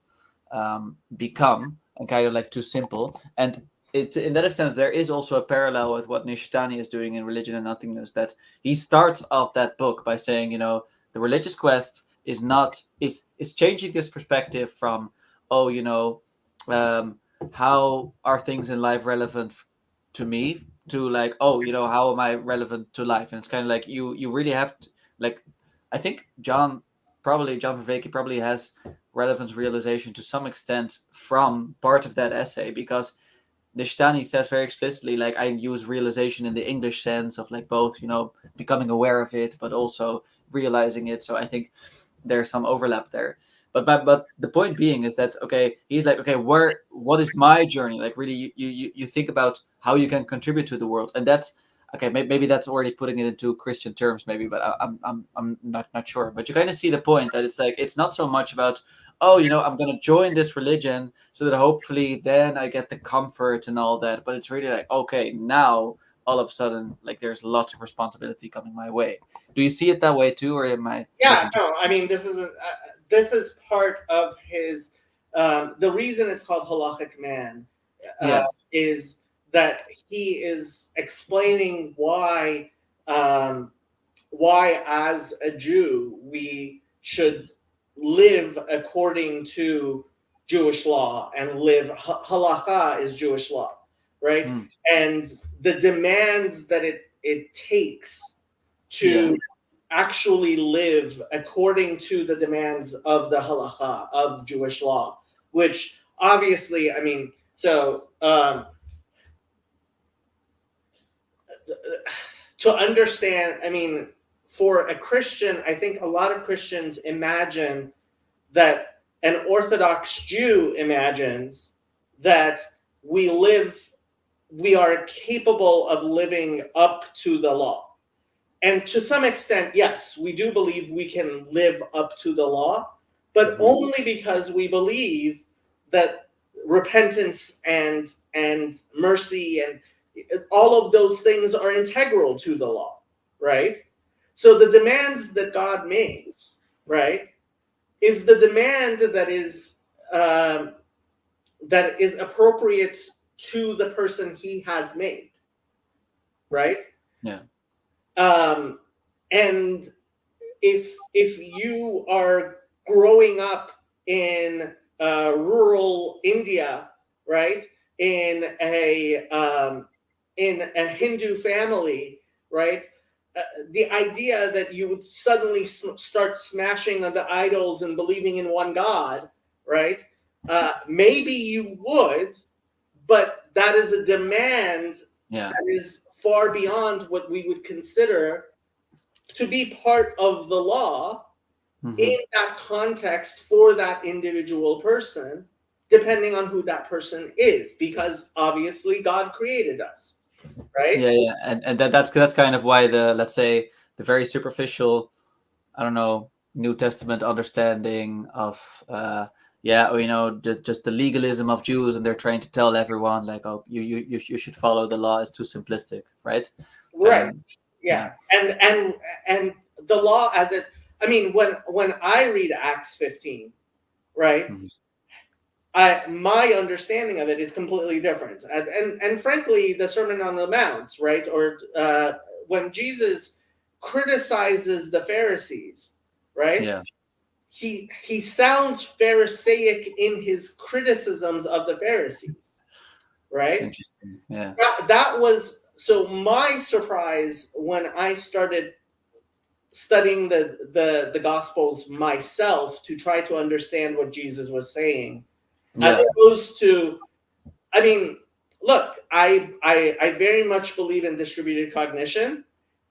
Speaker 2: become and kind of like too simple. And in that sense, there is also a parallel with what Nish is doing in Religion and Nothingness, that he starts off that book by saying, the religious quest is changing this perspective from, how are things in life relevant to me, to like, how am I relevant to life? And it's kind of like you really have to, like, I think John Vervaeke probably has relevance realization to some extent from part of that essay, because Nishtani says very explicitly, like, I use realization in the English sense of like both, becoming aware of it, but also realizing it. So I think there's some overlap there. But the point being is that, okay, he's like, okay, what is my journey? Like, really, you think about how you can contribute to the world, and that's okay. Maybe that's already putting it into Christian terms, maybe, but I'm not sure. But you kind of see the point that it's like, it's not so much about, I'm going to join this religion so that hopefully then I get the comfort and all that. But it's really like, okay, now all of a sudden, like, there's lots of responsibility coming my way. Do you see it that way too, or am I?
Speaker 1: Yeah, no. I mean, this is part of his. The reason it's called Halachic Man is that he is explaining why as a Jew we should live according to Jewish law, and live halakha is Jewish law, right? And the demands that it takes to actually live according to the demands of the halakha of Jewish law, which obviously, I mean, so to understand, I mean, for a Christian, I think a lot of Christians imagine that an Orthodox Jew imagines that we are capable of living up to the law. And to some extent, yes, we do believe we can live up to the law, but only because we believe that repentance and mercy and all of those things are integral to the law, right? So the demands that God makes, right, is the demand that is appropriate to the person he has made, right?
Speaker 2: Yeah.
Speaker 1: And if you are growing up in rural India, right, in a Hindu family, right, the idea that you would suddenly start smashing the idols and believing in one God, right? Maybe you would, but that is a demand that is far beyond what we would consider to be part of the law in that context for that individual person, depending on who that person is, because obviously God created us, right?
Speaker 2: Yeah, and that's kind of why the, let's say, the very superficial, I don't know, New Testament understanding of just the legalism of Jews, and they're trying to tell everyone like, oh, you should follow the law, is too simplistic, right?
Speaker 1: Right. Yeah. And the law as it, I mean, when I read Acts 15, right, my understanding of it is completely different. And frankly, the Sermon on the Mount, right, or when Jesus criticizes the Pharisees, right,
Speaker 2: Yeah.
Speaker 1: he sounds Pharisaic in his criticisms of the Pharisees, right?
Speaker 2: Interesting. Yeah.
Speaker 1: That was so my surprise when I started studying the Gospels myself to try to understand what Jesus was saying, as opposed to, I mean, look, I very much believe in distributed cognition,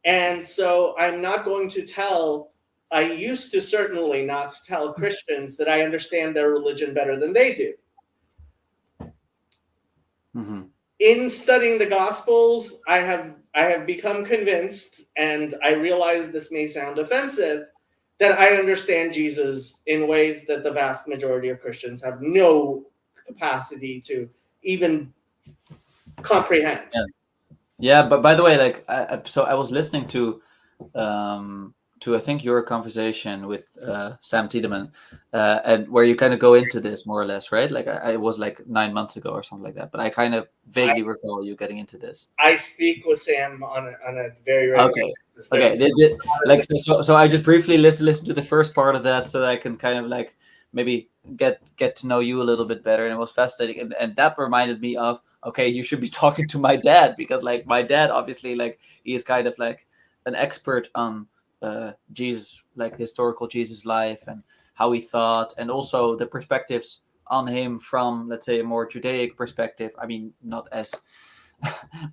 Speaker 1: and so I'm not going to tell. I used to certainly not tell Christians that I understand their religion better than they do. In studying the Gospels, I have become convinced, and I realize this may sound offensive, that I understand Jesus in ways that the vast majority of Christians have no capacity to even comprehend.
Speaker 2: Yeah, but by the way, like, so I was listening to I think your conversation with Sam Tiedemann, and where you kind of go into this more or less, right? Like, I was like 9 months ago or something like that, but I kind of vaguely recall you getting into this.
Speaker 1: I speak with Sam on a very regular basis.
Speaker 2: Okay. Like, so I just briefly listen to the first part of that so that I can kind of like maybe get to know you a little bit better, and it was fascinating, and that reminded me of, okay, you should be talking to my dad, because like my dad obviously, like, he is kind of like an expert on Jesus, like historical Jesus life and how he thought, and also the perspectives on him from, let's say, a more Judaic perspective. I mean, not as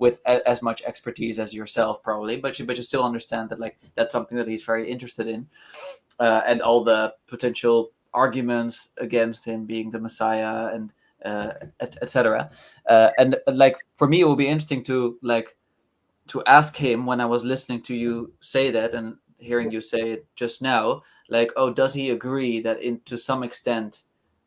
Speaker 2: with as much expertise as yourself probably, but you still understand that, like, that's something that he's very interested in, and all the potential arguments against him being the Messiah, and etc. And like, for me, it would be interesting to ask him, when I was listening to you say that and hearing you say it just now, like, oh, does he agree that to some extent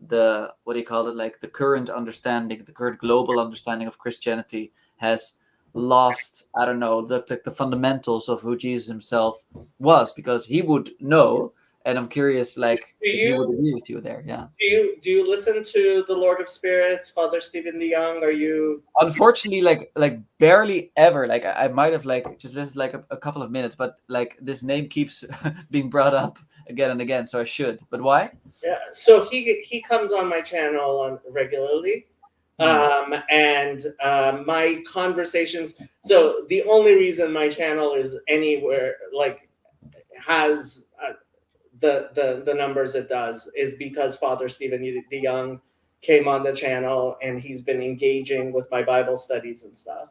Speaker 2: the, what do you call it, like the current understanding, the current global understanding of Christianity has lost, I don't know, the fundamentals of who Jesus himself was? Because he would know, and I'm curious, like, if he would agree with you there. Yeah.
Speaker 1: Do you listen to the Lord of Spirits, Father Stephen DeYoung? Are you?
Speaker 2: Unfortunately, like barely ever. Like, I might have like just listened like a couple of minutes, but like this name keeps being brought up again and again, so I should. But why?
Speaker 1: Yeah, so he comes on my channel on regularly, and my conversations. So the only reason my channel is anywhere like has the numbers it does is because Father Stephen DeYoung came on the channel, and he's been engaging with my Bible studies and stuff.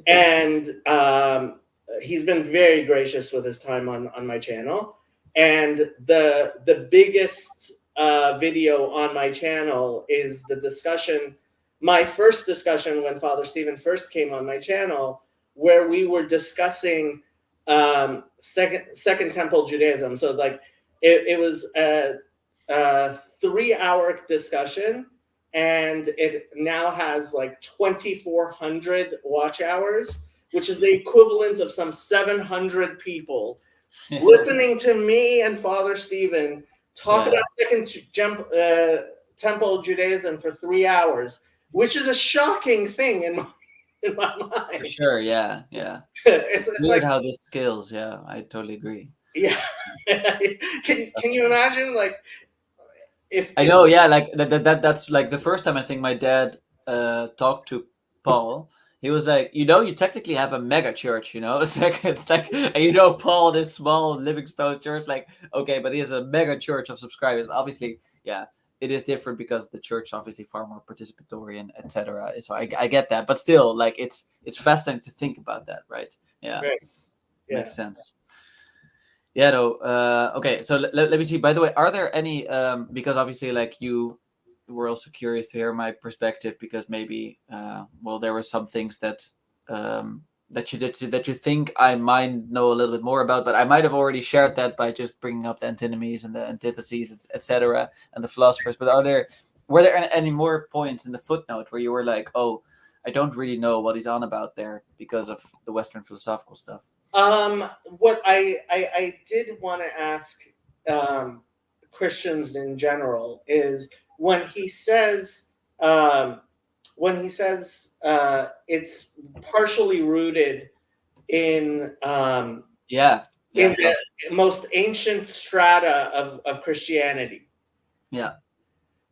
Speaker 1: And he's been very gracious with his time on my channel. And the biggest video on my channel is the discussion, my first discussion when Father Stephen first came on my channel, where we were discussing Second Temple Judaism. So like it was a 3-hour discussion, and it now has like 2,400 watch hours. which is the equivalent of some 700 people listening to me and Father Stephen talk about Temple Judaism for 3 hours, which is a shocking thing in my mind.
Speaker 2: For sure, yeah.
Speaker 1: It's
Speaker 2: weird
Speaker 1: like
Speaker 2: how this scales. Yeah, I totally agree.
Speaker 1: Yeah. Can you imagine, like, if
Speaker 2: I know, yeah, like that's like the first time I think my dad talked to Paul. He was like, you technically have a mega church, it's like and Paul, this small Livingstone church, like, okay, but he has a mega church of subscribers. Obviously, yeah, it is different because the church is obviously far more participatory and etc. So I get that, but still, like, it's fascinating to think about that, right? Yeah,
Speaker 1: Right. Yeah.
Speaker 2: Makes sense. Yeah, no. Okay, so let me see. By the way, are there any? Because obviously, like, you were also curious to hear my perspective, because maybe, well, there were some things that that you think I might know a little bit more about, but I might have already shared that by just bringing up the antinomies and the antitheses, etc., and the philosophers. But were there any more points in the footnote where you were like, oh, I don't really know what he's on about there because of the Western philosophical stuff?
Speaker 1: What I did want to ask Christians in general is when he says it's partially rooted in
Speaker 2: Yeah.
Speaker 1: in the most ancient strata of Christianity.
Speaker 2: Yeah.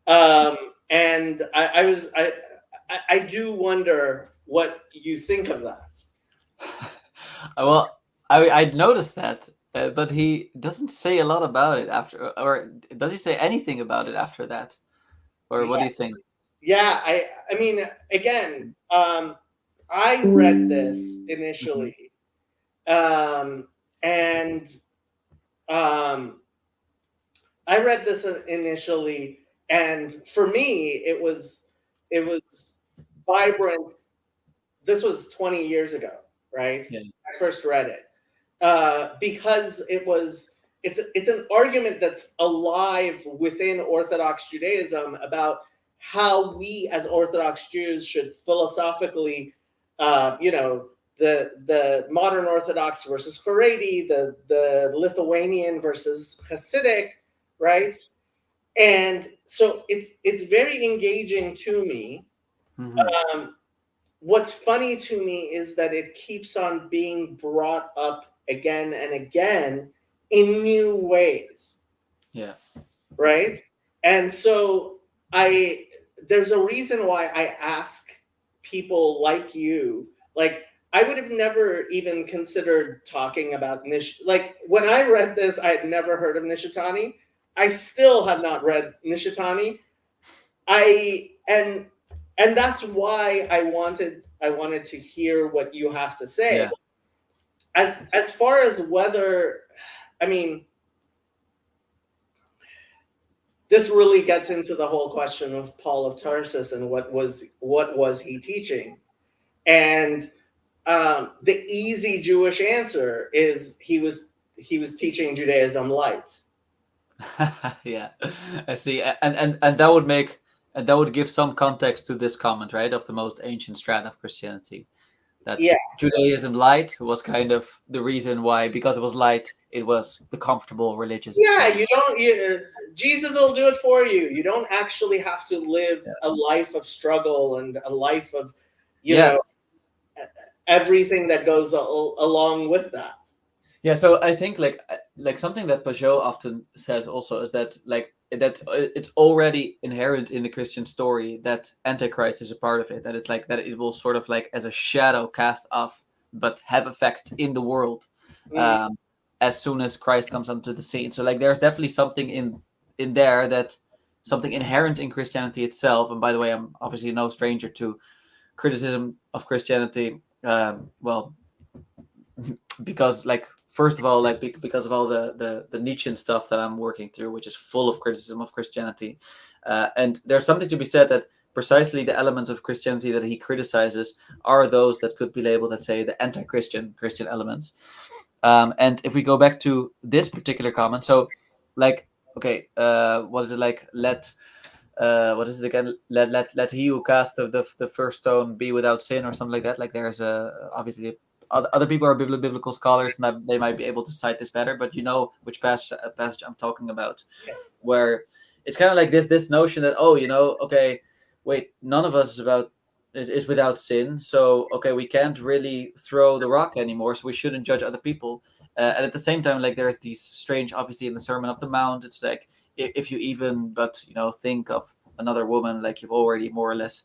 Speaker 1: And I do wonder what you think of that.
Speaker 2: Well, I'd noticed that, but he doesn't say a lot about it after, or does he say anything about it after that? Or what do you think?
Speaker 1: Yeah, I mean, again, I read this initially, and I read this initially, and for me, it was vibrant. This was 20 years ago, right?
Speaker 2: Yeah.
Speaker 1: I first read it because it's an argument that's alive within Orthodox Judaism about how we as Orthodox Jews should philosophically, the modern Orthodox versus Haredi, the Lithuanian versus Hasidic, right? And so it's very engaging to me.
Speaker 2: Mm-hmm.
Speaker 1: What's funny to me is that it keeps on being brought up again and again in new ways.
Speaker 2: Yeah.
Speaker 1: Right? And so there's a reason why I ask people like you, like, I would have never even considered talking about Nish. Like, when I read this, I had never heard of Nishitani. I still have not read Nishitani. And that's why I wanted to hear what you have to say.
Speaker 2: Yeah.
Speaker 1: As far as whether, I mean, this really gets into the whole question of Paul of Tarsus and what was he teaching, and the easy Jewish answer is he was teaching Judaism light.
Speaker 2: Yeah, I see, and that would give some context to this comment, right, of the most ancient strata of Christianity. That Judaism light was kind of the reason why, because it was light, it was the comfortable religious experience.
Speaker 1: Jesus will do it for you. You don't actually have to live a life of struggle and a life of, know, everything that goes along with that.
Speaker 2: Yeah, so I think like something that Pajot often says also is that that it's already inherent in the Christian story that Antichrist is a part of it. That it's like that it will sort of like as a shadow cast off, but have effect in the world as soon as Christ comes onto the scene. So like there's definitely something in there, that something inherent in Christianity itself. And by the way, I'm obviously no stranger to criticism of Christianity. Well, because like first of all, like because of all the Nietzschean stuff that I'm working through, which is full of criticism of Christianity, and there's something to be said that precisely the elements of Christianity that he criticizes are those that could be labeled, let's say, the anti-Christian elements. And if we go back to this particular comment, so like, okay, what is it like? What is it again? Let he who cast the first stone be without sin, or something like that. Like there's obviously other people are biblical scholars, and that they might be able to cite this better. But you know which passage I'm talking about,
Speaker 1: Yes.
Speaker 2: where it's kind of like this notion that, oh, okay, wait, none of us is without sin, so okay, we can't really throw the rock anymore, so we shouldn't judge other people. And at the same time, like, there's these strange, obviously, in the Sermon of the Mount, it's like, if you even but think of another woman, like, you've already more or less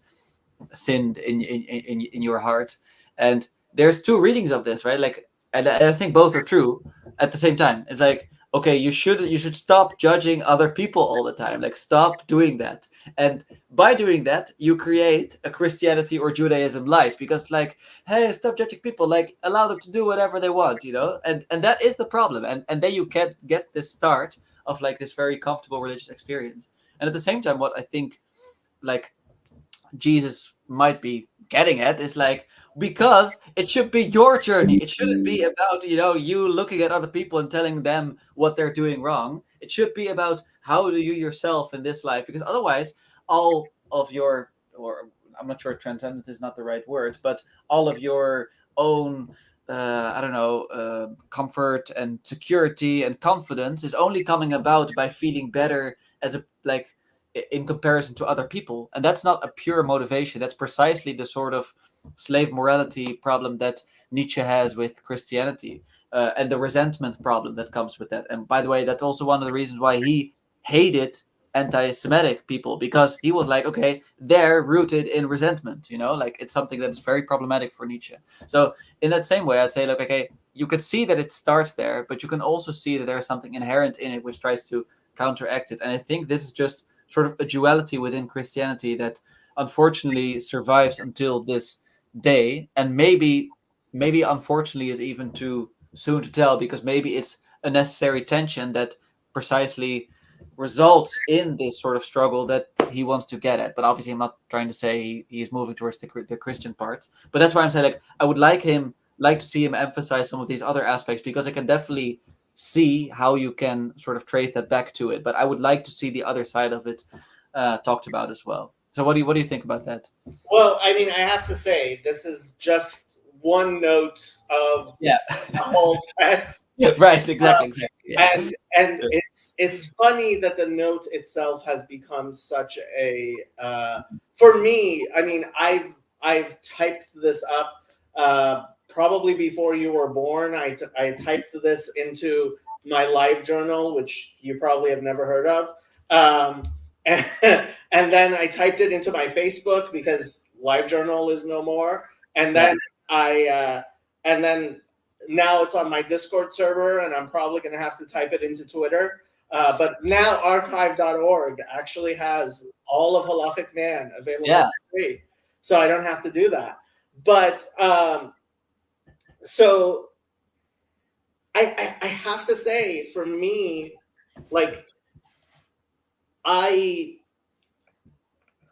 Speaker 2: sinned in your heart. And there's two readings of this, right? Like, and I think both are true at the same time. It's like, okay, you should stop judging other people all the time. Like, stop doing that. And by doing that, you create a Christianity or Judaism light, because, like, hey, stop judging people, like, allow them to do whatever they want, and that is the problem. And then you can't get this start of, like, this very comfortable religious experience. And at the same time, what I think, like, Jesus might be getting at is, like, because it should be your journey. It shouldn't be about, you looking at other people and telling them what they're doing wrong. It should be about how do you yourself in this life, because otherwise all of your, or I'm not sure transcendence is not the right word, but all of your own I don't know, comfort and security and confidence is only coming about by feeling better as a, like, in comparison to other people. And that's not a pure motivation. That's precisely the sort of slave morality problem that Nietzsche has with Christianity, and the resentment problem that comes with that. And by the way, that's also one of the reasons why he hated anti-Semitic people, because he was like, okay, they're rooted in resentment, like, it's something that is very problematic for Nietzsche. So in that same way, I'd say, look, okay, you could see that it starts there, but you can also see that there's something inherent in it which tries to counteract it. And I think this is just sort of a duality within Christianity that unfortunately survives until this day. And maybe unfortunately is even too soon to tell, because maybe it's a necessary tension that precisely results in this sort of struggle that he wants to get at. But obviously I'm not trying to say he's moving towards the Christian part, but that's why I'm saying, like, I would like to see him emphasize some of these other aspects, because I can definitely see how you can sort of trace that back to it. But I would like to see the other side of it talked about as well. So what do you think about that?
Speaker 1: Well, I mean, I have to say, this is just one note of
Speaker 2: Yeah.
Speaker 1: the whole text.
Speaker 2: Right. Exactly. Yeah.
Speaker 1: And it's funny that the note itself has become such a for me. I mean, I've typed this up probably before you were born. I typed this into my live journal, which you probably have never heard of. And, and then I typed it into my Facebook, because live journal is no more. And then and then now it's on my Discord server, and I'm probably going to have to type it into Twitter. But now archive.org actually has all of Halachic Man available for free, so I don't have to do that. But so I have to say, for me, like,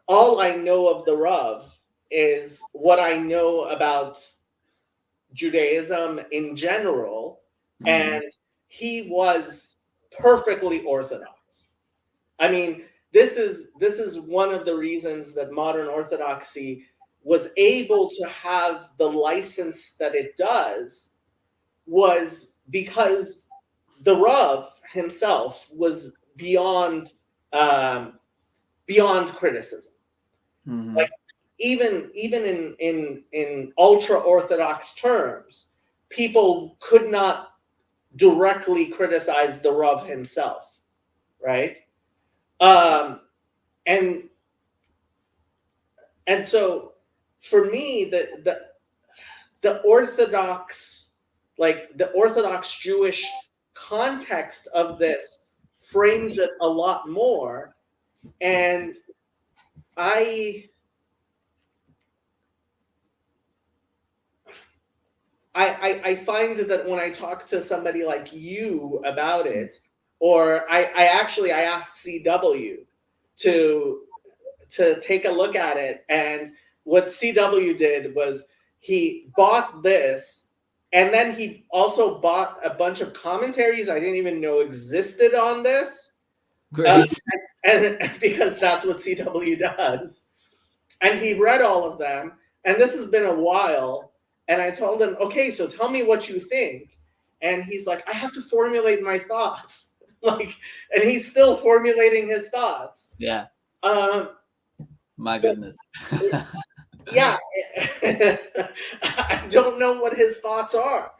Speaker 1: all I know of the Rav is what I know about Judaism in general, and he was perfectly orthodox. I mean, this is one of the reasons that modern Orthodoxy was able to have the license that it does, was because the Rav himself was beyond criticism. Like, even in ultra orthodox terms, people could not directly criticize the Rav himself, right? And so for me, the Orthodox, like, the Orthodox Jewish context of this frames it a lot more. And I find that when I talk to somebody like you about it, or I asked CW to take a look at it, and what CW did was he bought this, and then he also bought a bunch of commentaries I didn't even know existed on this.
Speaker 2: Great.
Speaker 1: And because that's what CW does. And he read all of them, and this has been a while. And I told him, okay, so tell me what you think. And he's like, I have to formulate my thoughts. Like, and he's still formulating his thoughts.
Speaker 2: Yeah.
Speaker 1: Um,
Speaker 2: My goodness.
Speaker 1: yeah, I don't know what his thoughts are.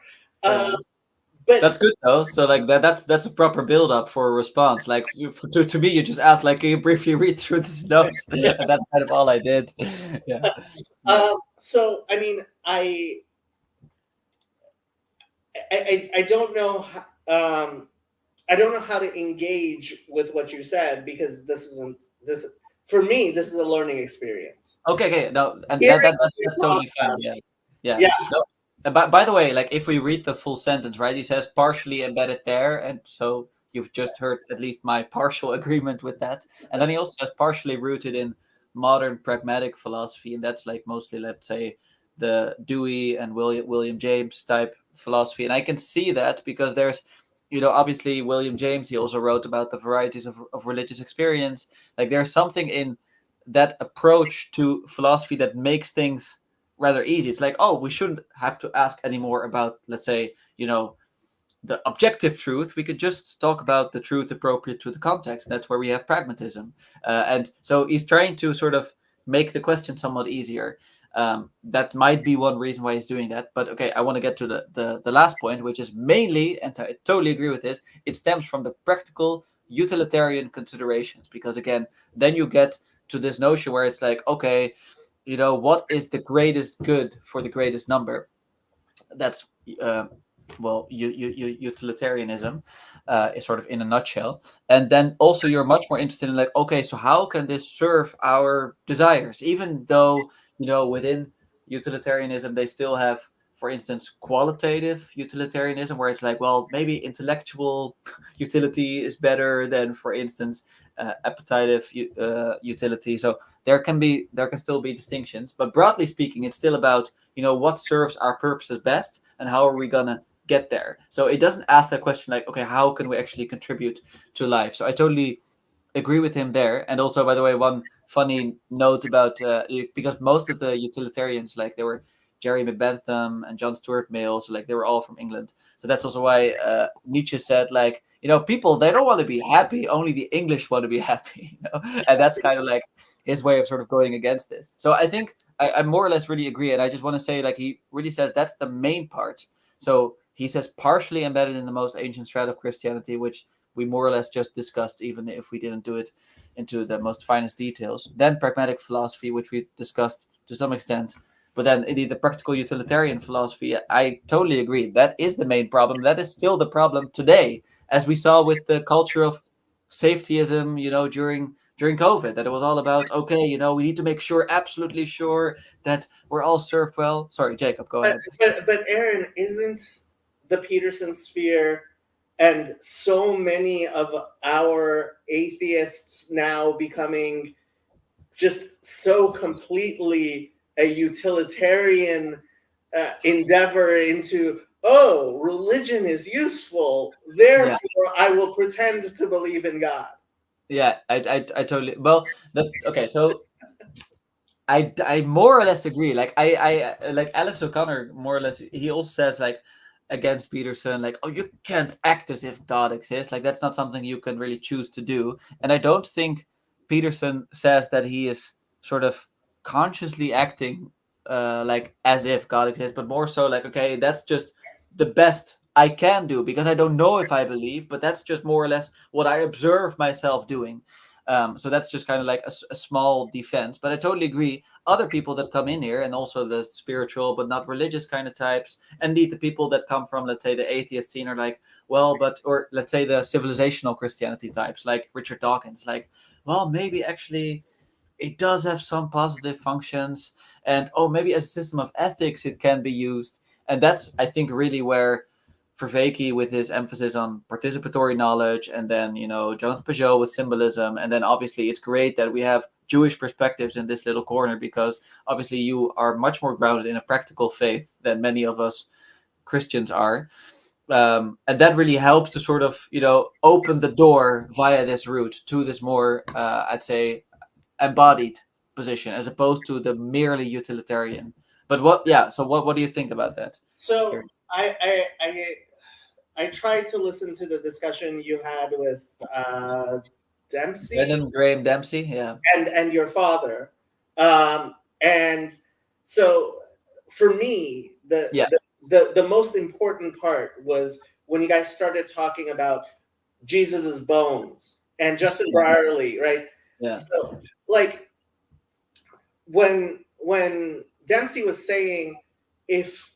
Speaker 1: But
Speaker 2: that's good though. So like that's a proper build up for a response. Like to me, you just asked like, can you briefly read through this note? And that's kind of all I did. Yeah. Nice.
Speaker 1: So I mean, I don't know. I don't know how to engage with what you said, because this isn't this for me. This is a learning experience.
Speaker 2: Okay. No, and
Speaker 1: Hearing what you
Speaker 2: that's
Speaker 1: talk
Speaker 2: totally fine.
Speaker 1: about,
Speaker 2: Yeah. Yeah.
Speaker 1: yeah,
Speaker 2: No. And by the way, like if we read the full sentence, right? He says partially embedded there, and so you've just heard at least my partial agreement with that. And then he also says partially rooted in modern pragmatic philosophy, and that's like mostly, let's say, the Dewey and William James type philosophy. And I can see that because there's, obviously William James, he also wrote about the varieties of religious experience. Like there's something in that approach to philosophy that makes things rather easy. It's like, oh, we shouldn't have to ask anymore about, let's say, the objective truth. We could just talk about the truth appropriate to the context. That's where we have pragmatism. And so he's trying to sort of make the question somewhat easier. That might be one reason why he's doing that. But okay, I want to get to the last point, which is mainly, and I totally agree with this, it stems from the practical utilitarian considerations. Because again, then you get to this notion where it's like, okay, what is the greatest good for the greatest number? That's utilitarianism is sort of in a nutshell. And then also you're much more interested in like, okay, so how can this serve our desires, even though within utilitarianism they still have, for instance, qualitative utilitarianism, where it's like, well, maybe intellectual utility is better than, for instance, appetitive utility. So there can still be distinctions, but broadly speaking, it's still about what serves our purposes best and how are we gonna get there. So it doesn't ask that question like, okay, how can we actually contribute to life? So I totally agree with him there. And also, by the way, one funny note about because most of the utilitarians, like they were Jeremy Bentham and John Stuart Mill, so like they were all from England. So that's also why Nietzsche said, like, people, they don't want to be happy, only the English want to be happy. And that's kind of like his way of sort of going against this. So I think I more or less really agree. And I just want to say, like, he really says that's the main part. So he says partially embedded in the most ancient strata of Christianity, which we more or less just discussed, even if we didn't do it into the most finest details. Then pragmatic philosophy, which we discussed to some extent. But then indeed the practical utilitarian philosophy, I totally agree. That is the main problem. That is still the problem today, as we saw with the culture of safetyism, during COVID, that it was all about, okay, we need to make sure, absolutely sure, that we're all served well. Sorry, Jacob, go ahead.
Speaker 1: but Aaron, isn't the Peterson sphere and so many of our atheists now becoming just so completely a utilitarian endeavor into, oh, religion is useful, therefore I will pretend to believe in God.
Speaker 2: Yeah, I totally, well, okay, so I more or less agree. Like I like Alex O'Connor, more or less, he also says, like, against Peterson, like, oh, you can't act as if God exists. Like that's not something you can really choose to do. And I don't think Peterson says that he is sort of consciously acting like as if God exists, but more so like, okay, that's just the best I can do because I don't know if I believe, but that's just more or less what I observe myself doing. So that's just kind of like a small defense. But I totally agree. Other people that come in here, and also the spiritual but not religious kind of types, and indeed the people that come from, let's say, the atheist scene are like, well, or let's say the civilizational Christianity types, like Richard Dawkins, like, well, maybe actually it does have some positive functions, and oh, maybe as a system of ethics it can be used. And that's, I think, really where Vervaeke with his emphasis on participatory knowledge, and then Jonathan Peugeot with symbolism, and then obviously it's great that we have Jewish perspectives in this little corner, because obviously you are much more grounded in a practical faith than many of us Christians are, and that really helps to sort of open the door via this route to this more I'd say embodied position, as opposed to the merely utilitarian But what? Yeah. So what do you think about that?
Speaker 1: So
Speaker 2: Curious.
Speaker 1: I tried to listen to the discussion you had with Dempsey
Speaker 2: Brendan Graham Dempsey. Yeah.
Speaker 1: and your father, and so for me,
Speaker 2: Yeah.
Speaker 1: the most important part was when you guys started talking about Jesus's bones and Justin Brierley, right?
Speaker 2: Yeah.
Speaker 1: So like when Dempsey was saying, if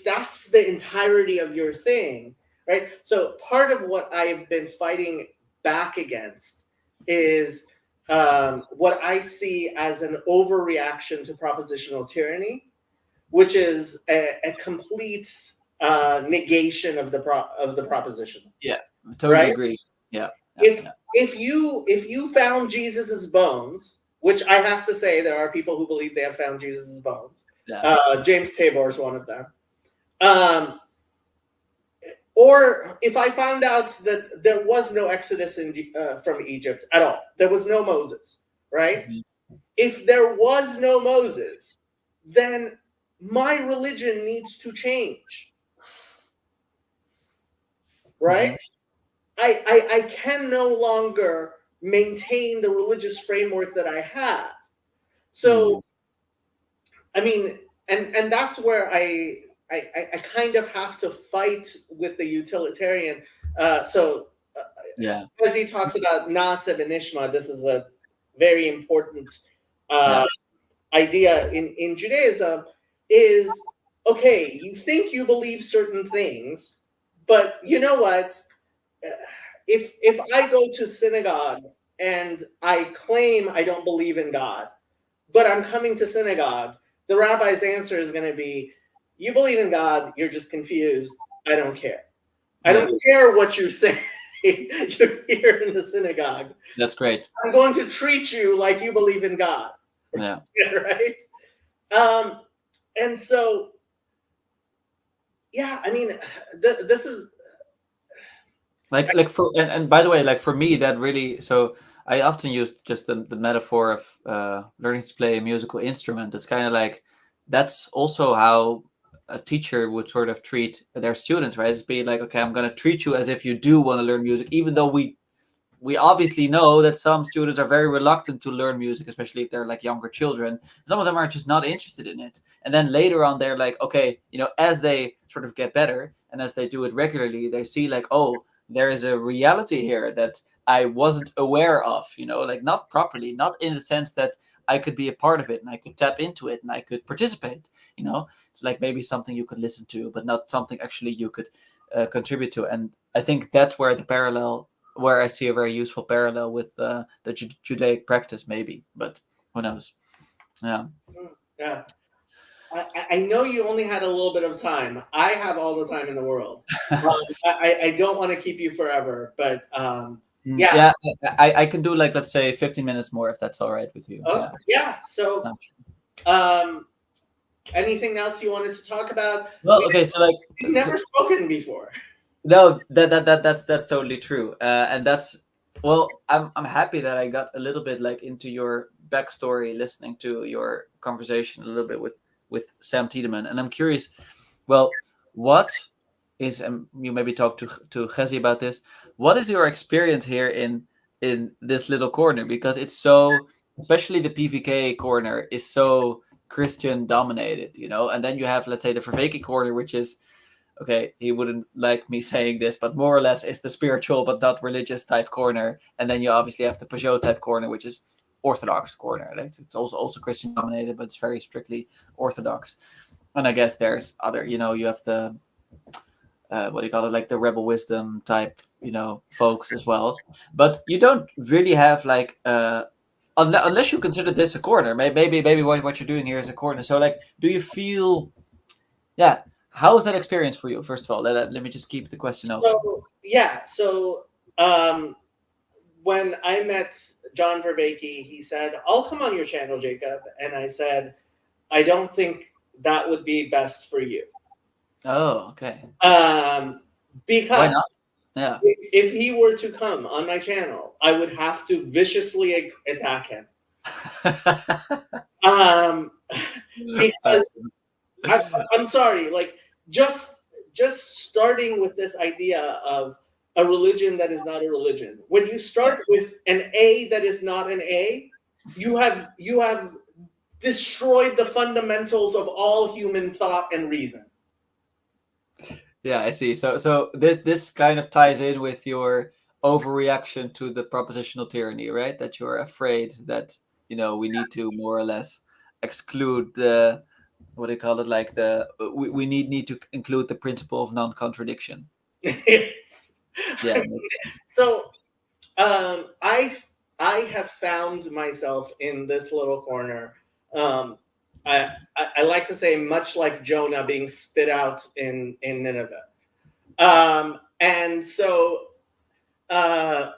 Speaker 1: that's the entirety of your thing, right? So part of what I've been fighting back against is what I see as an overreaction to propositional tyranny, which is a complete negation of the proposition,
Speaker 2: Yeah. I totally
Speaker 1: right?
Speaker 2: agree. Yeah. Yeah.
Speaker 1: if
Speaker 2: Yeah.
Speaker 1: if you found Jesus's bones, which I have to say there are people who believe they have found Jesus's bones.
Speaker 2: Yeah.
Speaker 1: James Tabor is one of them. Um, or if I found out that there was no Exodus from Egypt at all, there was no Moses, right?
Speaker 2: Mhm.
Speaker 1: If there was no Moses, then my religion needs to change, right?
Speaker 2: Mhm.
Speaker 1: I can no longer maintain the religious framework that I have.
Speaker 2: Mm.
Speaker 1: So, I mean, and that's where I kind of have to fight with the utilitarian. So,
Speaker 2: Yeah.
Speaker 1: as he talks about Nasib and Ishma, this is a very important
Speaker 2: Yeah.
Speaker 1: uh, idea in Judaism. Is okay. You think you believe certain things, but you know what? If I go to synagogue and I claim I don't believe in God, but I'm coming to synagogue, the rabbi's answer is going to be, "You believe in God, you're just confused. I don't care. I
Speaker 2: Yeah.
Speaker 1: don't care what you're saying. You're here in the synagogue.
Speaker 2: That's great.
Speaker 1: I'm going to treat you like you believe in God."
Speaker 2: Yeah.
Speaker 1: Right? Um, and so, yeah, I mean, this is
Speaker 2: Like for and by the way, like for me, that really, so I often use just the metaphor of learning to play a musical instrument. It's kind of like that's also how a teacher would sort of treat their students, right? It's be like, okay, I'm going to treat you as if you do want to learn music, even though we obviously know that some students are very reluctant to learn music, especially if they're like younger children. Some of them are just not interested in it. And then later on, they're like, okay, as they sort of get better and as they do it regularly, they see like, oh, there is a reality here that I wasn't aware of, like not properly, not in the sense that I could be a part of it and I could tap into it and I could participate, It's like maybe something you could listen to, but not something actually you could contribute to. And I think that's where I see a very useful parallel with the Judaic practice, maybe, but who knows? Yeah.
Speaker 1: yeah. I know you only had a little bit of time. I have all the time in the world. I don't want to keep you forever, but yeah.
Speaker 2: Yeah, I can do like, let's say 15 minutes more if that's all right with you.
Speaker 1: Oh,
Speaker 2: Yeah.
Speaker 1: yeah. So, anything else you wanted to talk about?
Speaker 2: Well, okay, so like,
Speaker 1: We've never spoken before.
Speaker 2: no, that's totally true, and that's, well, I'm happy that I got a little bit like into your backstory, listening to your conversation a little bit with Sam Tiedemann, and I'm curious. Well, what is, you maybe talk to Gezi about this. What is your experience here in this little corner? Because it's so, especially the PVK corner is so Christian dominated, and then you have, let's say, the Verveke corner, which is, okay, he wouldn't like me saying this, but more or less it's the spiritual but not religious type corner. And then you obviously have the Peugeot type corner, which is Orthodox corner. Like, it's also Christian dominated, but it's very strictly Orthodox. And I guess there's other, you have the what do you call it, like the rebel wisdom type, folks as well. But you don't really have like unless you consider this a corner. Maybe what you're doing here is a corner. So like, do you feel, yeah, how was that experience for you? First of all, let me just keep the question open.
Speaker 1: So yeah. So um, when I met John Verveke, he said, "I'll come on your channel, Jacob," and I said, "I don't think that would be best for you."
Speaker 2: Oh, okay.
Speaker 1: Um,
Speaker 2: Why
Speaker 1: because
Speaker 2: not? Yeah.
Speaker 1: if he were to come on my channel, I would have to viciously attack him. um, because I'm sorry, like just starting with this idea of a religion that is not a religion. When you start with an A that is not an A, you have destroyed the fundamentals of all human thought and reason.
Speaker 2: Yeah, I see. So this kind of ties in with your overreaction to the propositional tyranny, right? That you're afraid that, we need to more or less exclude the, what do you call it, like we need to include the principle of non-contradiction.
Speaker 1: Yes.
Speaker 2: Yeah, makes sense.
Speaker 1: So I have found myself in this little corner. Um, I like to say, much like Jonah being spit out in Nineveh. And so uh,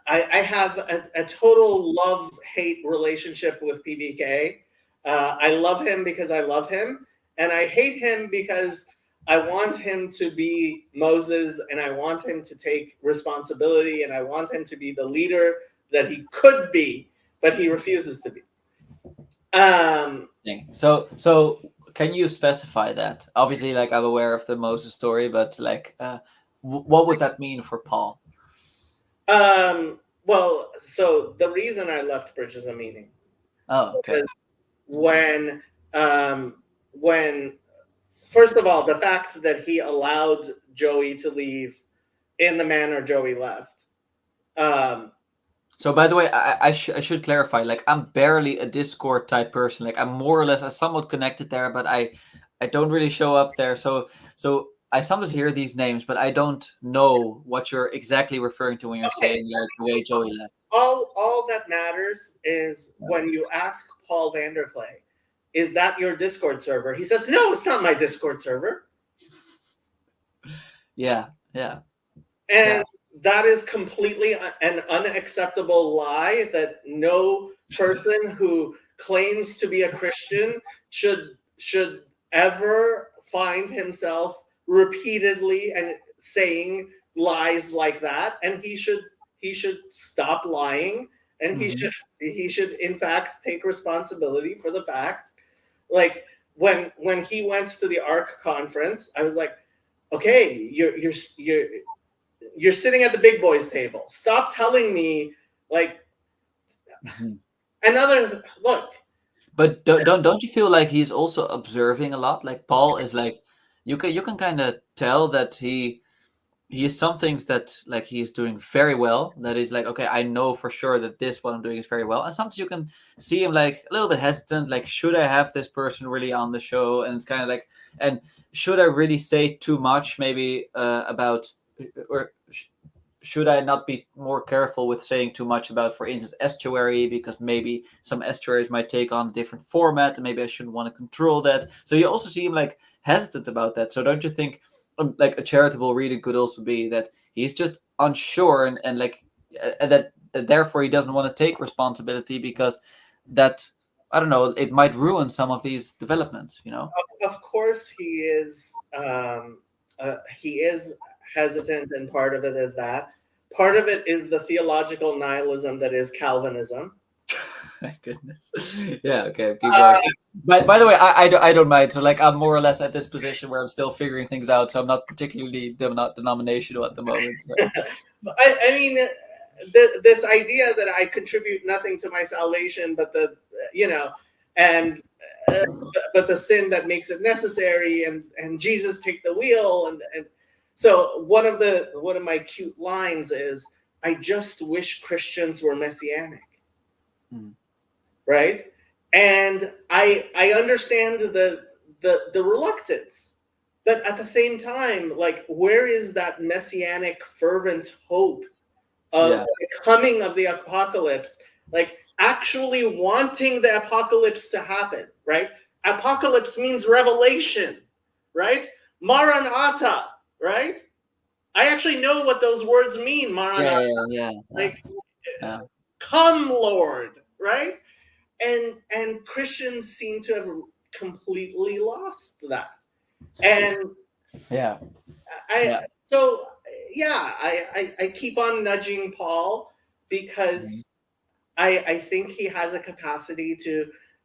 Speaker 1: I have a total love-hate relationship with PBK. I love him because I love him, and I hate him because I want him to be Moses, and I want him to take responsibility, and I want him to be the leader that he could be, but he refuses to be.
Speaker 2: So can you specify that? Obviously, like I'm aware of the Moses story, but like, what would that mean for Paul?
Speaker 1: Well, so the reason I left Bridges of Meaning
Speaker 2: Oh, okay.
Speaker 1: was when first of all, the fact that he allowed Joey to leave in the manner Joey left.
Speaker 2: So by the way, I should clarify. Like I'm barely a Discord type person. Like I'm more or less somewhat connected there, but I don't really show up there. So I sometimes hear these names, but I don't know what you're exactly referring to when you're
Speaker 1: Okay,
Speaker 2: saying like the way Joey left.
Speaker 1: all that matters is when you ask Paul Vanderklay, is that your Discord server? He says, no, it's not my Discord server.
Speaker 2: Yeah, yeah.
Speaker 1: And that is completely an unacceptable lie that no person who claims to be a Christian should ever find himself repeatedly and saying lies like that. And he should stop lying, and he should in fact take responsibility for the fact. Like when he went to the ARC conference, I was like, okay, you're sitting at the big boys table. Stop telling me like another look.
Speaker 2: But don't you feel like he's also observing a lot? Like Paul is like, you can kind of tell that he has some things that like he is doing very well. That is like, okay, I know for sure that this what I'm doing is very well. And sometimes you can see him like a little bit hesitant, like should I have this person really on the show? And it's kind of like, and should I really say too much maybe about, or should I not be more careful with saying too much about, for instance, estuary, because maybe some estuaries might take on a different format, and maybe I shouldn't want to control that. So you also see him like hesitant about that. So don't you think like a charitable reading could also be that he's just unsure and like that therefore he doesn't want to take responsibility because that, I don't know, it might ruin some of these developments, you know?
Speaker 1: Of course, he is hesitant, and part of it is that. Part of it is the theological nihilism that is Calvinism.
Speaker 2: My goodness. Yeah, okay, keep going. By the way, I don't mind. So like I'm more or less at this position where I'm still figuring things out. So I'm not particularly not denominational at the moment. So.
Speaker 1: I mean, this idea that I contribute nothing to my salvation, but the and but the sin that makes it necessary, and Jesus take the wheel, and so one of my cute lines is, I just wish Christians were messianic. Right? And I understand the reluctance, but at the same time, like, where is that messianic fervent hope of the coming of the apocalypse? Like, actually wanting the apocalypse to happen, right? Apocalypse means revelation, right? Maranatha, right? I actually know what those words mean, Maranatha. Like, come, Lord, right? And Christians seem to have completely lost that. And I keep on nudging Paul because I think he has a capacity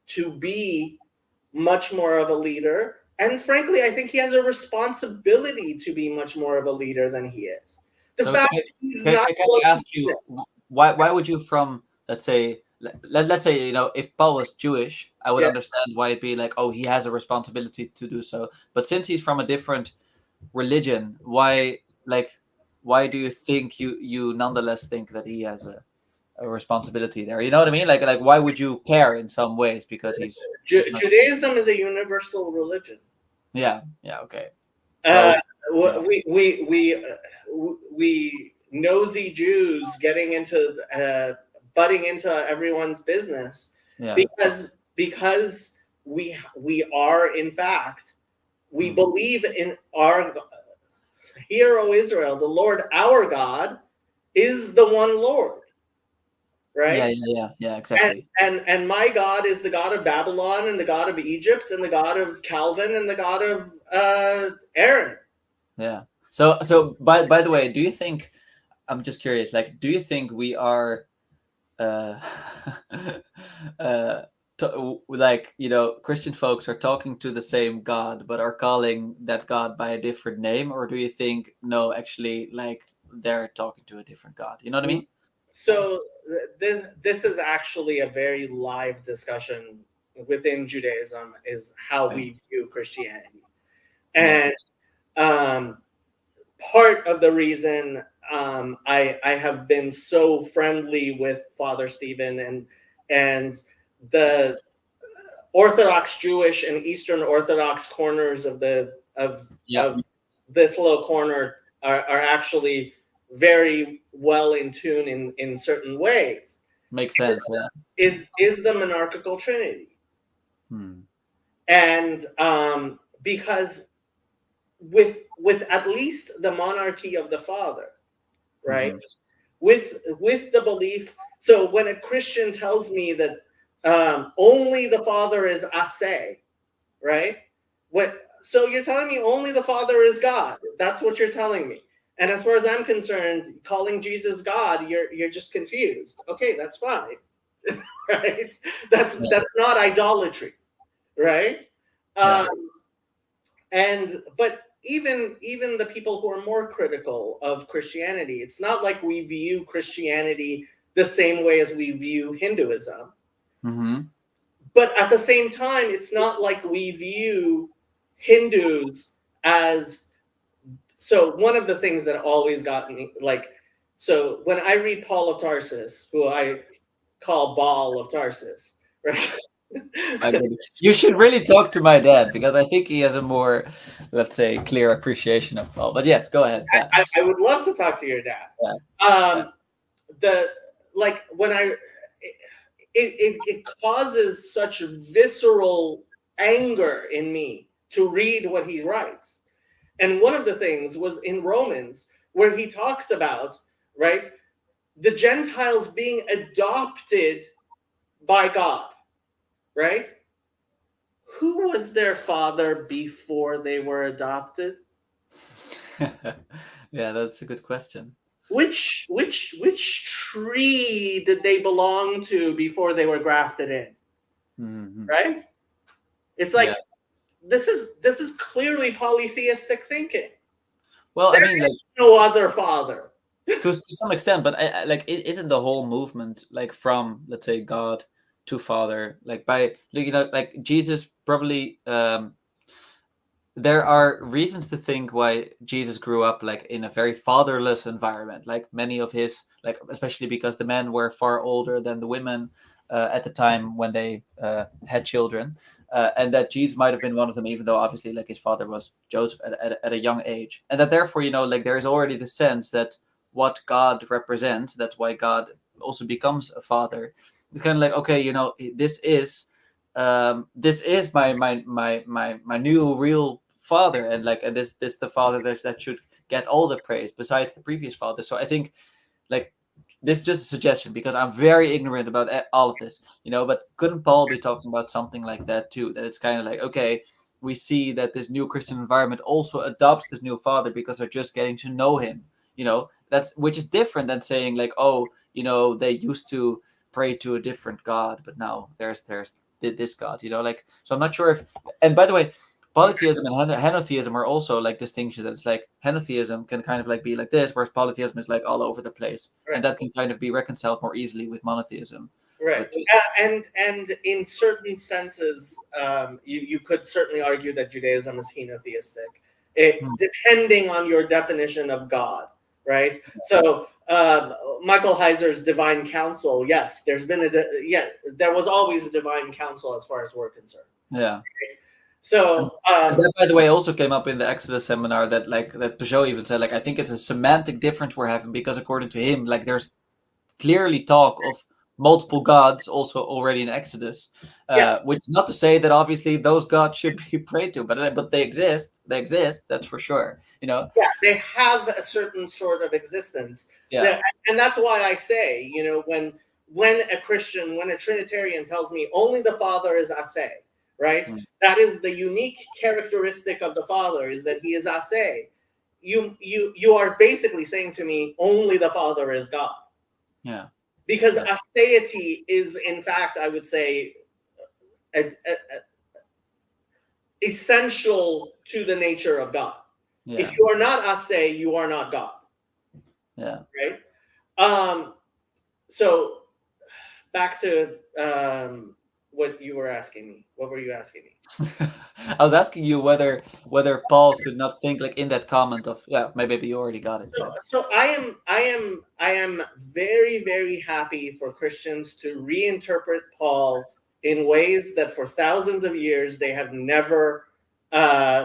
Speaker 1: to be much more of a leader. And frankly, I think he has a responsibility to be much more of a leader than he is. The
Speaker 2: So
Speaker 1: fact he's
Speaker 2: can
Speaker 1: not
Speaker 2: I ask you, why would you, from, let's say, let's say, you know, if Paul was Jewish, I would
Speaker 1: yeah.
Speaker 2: understand why it'd be like, oh, he has a responsibility to do so. But since he's from a different religion, why do you think you nonetheless think that he has a responsibility there? You know what I mean? Like why would you care in some ways because he's not?
Speaker 1: Judaism is a universal religion.
Speaker 2: Yeah, okay.
Speaker 1: Uh,
Speaker 2: So yeah,
Speaker 1: we nosy Jews getting into butting into everyone's business
Speaker 2: yeah.
Speaker 1: because we are, in fact, we
Speaker 2: Mhm.
Speaker 1: believe in our Hear, O Israel, the Lord our God is the one Lord, right?
Speaker 2: Yeah,
Speaker 1: And
Speaker 2: exactly.
Speaker 1: and my God is the God of Babylon and the God of Egypt and the God of Calvin and the God of Aaron.
Speaker 2: Yeah. So by the way, do you think, I'm just curious, like, do you think we are uh uh like, you know, Christian folks are talking to the same God but are calling that God by a different name, or do you think no, actually, like, they're talking to a different God? You know what I mean?
Speaker 1: So this is actually a very live discussion within Judaism, is how
Speaker 2: Right.
Speaker 1: we view Christianity.
Speaker 2: Yeah.
Speaker 1: And um, part of the reason I have been so friendly with Father Stephen and the Orthodox Jewish and Eastern Orthodox corners of
Speaker 2: Yeah.
Speaker 1: of this little corner are actually very well in tune in certain ways,
Speaker 2: Makes sense. Yeah.
Speaker 1: is the monarchical trinity.
Speaker 2: Hmm.
Speaker 1: And because with at least the monarchy of the Father, right?
Speaker 2: Hmm.
Speaker 1: With the belief. So when a Christian tells me that only the Father is ase, right? So you're telling me only the Father is God. That's what you're telling me. And as far as I'm concerned, calling Jesus God, you're just confused. Okay, that's fine. Right?
Speaker 2: Yeah.
Speaker 1: That's not idolatry, right?
Speaker 2: Yeah.
Speaker 1: Um, and but even the people who are more critical of Christianity, it's not like we view Christianity the same way as we view Hinduism.
Speaker 2: Hmm.
Speaker 1: But at the same time, it's not like we view Hindus as. So one of the things that always got me, like, so when I read Paul of Tarsus, who I call Baal of Tarsus, right?
Speaker 2: My goodness. You should really talk to my dad because I think he has a more, let's say, clear appreciation of Paul. But yes, go ahead. Yeah.
Speaker 1: I would love to talk to your dad.
Speaker 2: Yeah. Yeah.
Speaker 1: Um, the like when it causes such visceral anger in me to read what he writes. And one of the things was in Romans, where he talks about, right, the Gentiles being adopted by God, right? Who was their father before they were adopted?
Speaker 2: Yeah, that's a good question.
Speaker 1: Which tree did they belong to before they were grafted in?
Speaker 2: Hmm.
Speaker 1: Right? It's
Speaker 2: Yeah.
Speaker 1: like this is clearly polytheistic thinking.
Speaker 2: Well, I
Speaker 1: There
Speaker 2: mean, like,
Speaker 1: is no other father.
Speaker 2: to some extent, but like, isn't the whole movement like from, let's say, God to Father, like by, like, you know, like Jesus probably, there are reasons to think why Jesus grew up like in a very fatherless environment. Like many of his, like, especially because the men were far older than the women at the time when they had children, and that Jesus might have been one of them, even though obviously like his father was Joseph at a young age, and that therefore, you know, like there is already the sense that what God represents, that's why God also becomes a father. It's kind of like, okay, you know, this is my new real father, and like, and this the father that should get all the praise besides the previous father. So I think, like, this is just a suggestion because I'm very ignorant about all of this, you know, but couldn't Paul be talking about something like that too, that it's kind of like, okay, we see that this new Christian environment also adopts this new father because they're just getting to know him, you know, that's, which is different than saying like, oh, you know, they used to pray to a different god, but now there's this god, like, so I'm not sure if, and by the way, polytheism and henotheism are also like distinctions. That's like henotheism can kind of like be like this, whereas polytheism is like all over the place, and that can kind of be reconciled more easily with monotheism.
Speaker 1: Right.
Speaker 2: But,
Speaker 1: And in certain senses, you could certainly argue that Judaism is henotheistic, depending on your definition of God, right? So Michael Heiser's divine counsel, yes, there was always a divine counsel as far as we're concerned.
Speaker 2: yeah.
Speaker 1: Right? So
Speaker 2: and that, by the way, also came up in the Exodus seminar that Peugeot even said, like, I think it's a semantic difference we're having, because according to him, like, there's clearly talk of multiple gods also already in Exodus, which is not to say that obviously those gods should be prayed to, but they exist, that's for sure, Yeah,
Speaker 1: they have a certain sort of existence.
Speaker 2: Yeah.
Speaker 1: And that's why I say, when a Christian, when a Trinitarian tells me only the Father is ase, right? That is the unique characteristic of the Father, is that he is ase. You are basically saying to me only the Father is God.
Speaker 2: Yeah.
Speaker 1: Because aseity is, in fact, I would say, essential to the nature of God.
Speaker 2: Yeah.
Speaker 1: If you are not ase, you are not God.
Speaker 2: Yeah.
Speaker 1: Right? So back to what you were asking me. What were you asking me?
Speaker 2: I was asking you whether Paul could not think, like, in that comment of, maybe you already got it.
Speaker 1: So I am very, very happy for Christians to reinterpret Paul in ways that for thousands of years they have never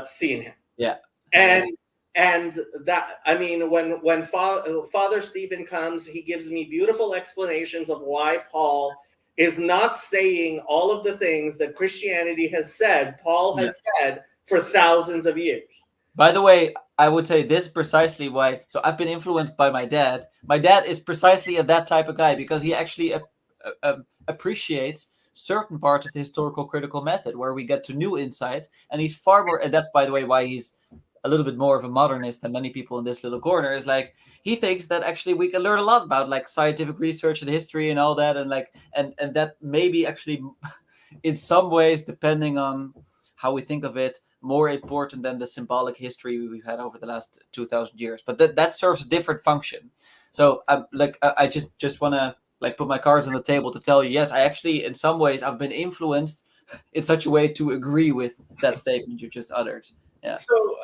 Speaker 1: seen him.
Speaker 2: Yeah.
Speaker 1: And that, I mean, when Father Stephen comes, he gives me beautiful explanations of why Paul is not saying all of the things that Christianity has said, Paul has said for thousands of years.
Speaker 2: By the way, I would say this precisely why. So I've been influenced by my dad. My dad is precisely that type of guy, because he actually appreciates certain parts of the historical critical method where we get to new insights. And he's far more, and that's, by the way, why he's a little bit more of a modernist than many people in this little corner, is like, he thinks that actually we can learn a lot about, like, scientific research and history and all that. And like, and that maybe actually in some ways, depending on how we think of it, more important than the symbolic history we've had over the last 2,000 years. But that serves a different function. So I just want to, like, put my cards on the table to tell you, yes, I actually, in some ways, I've been influenced in such a way to agree with that statement you just uttered. Yeah.
Speaker 1: So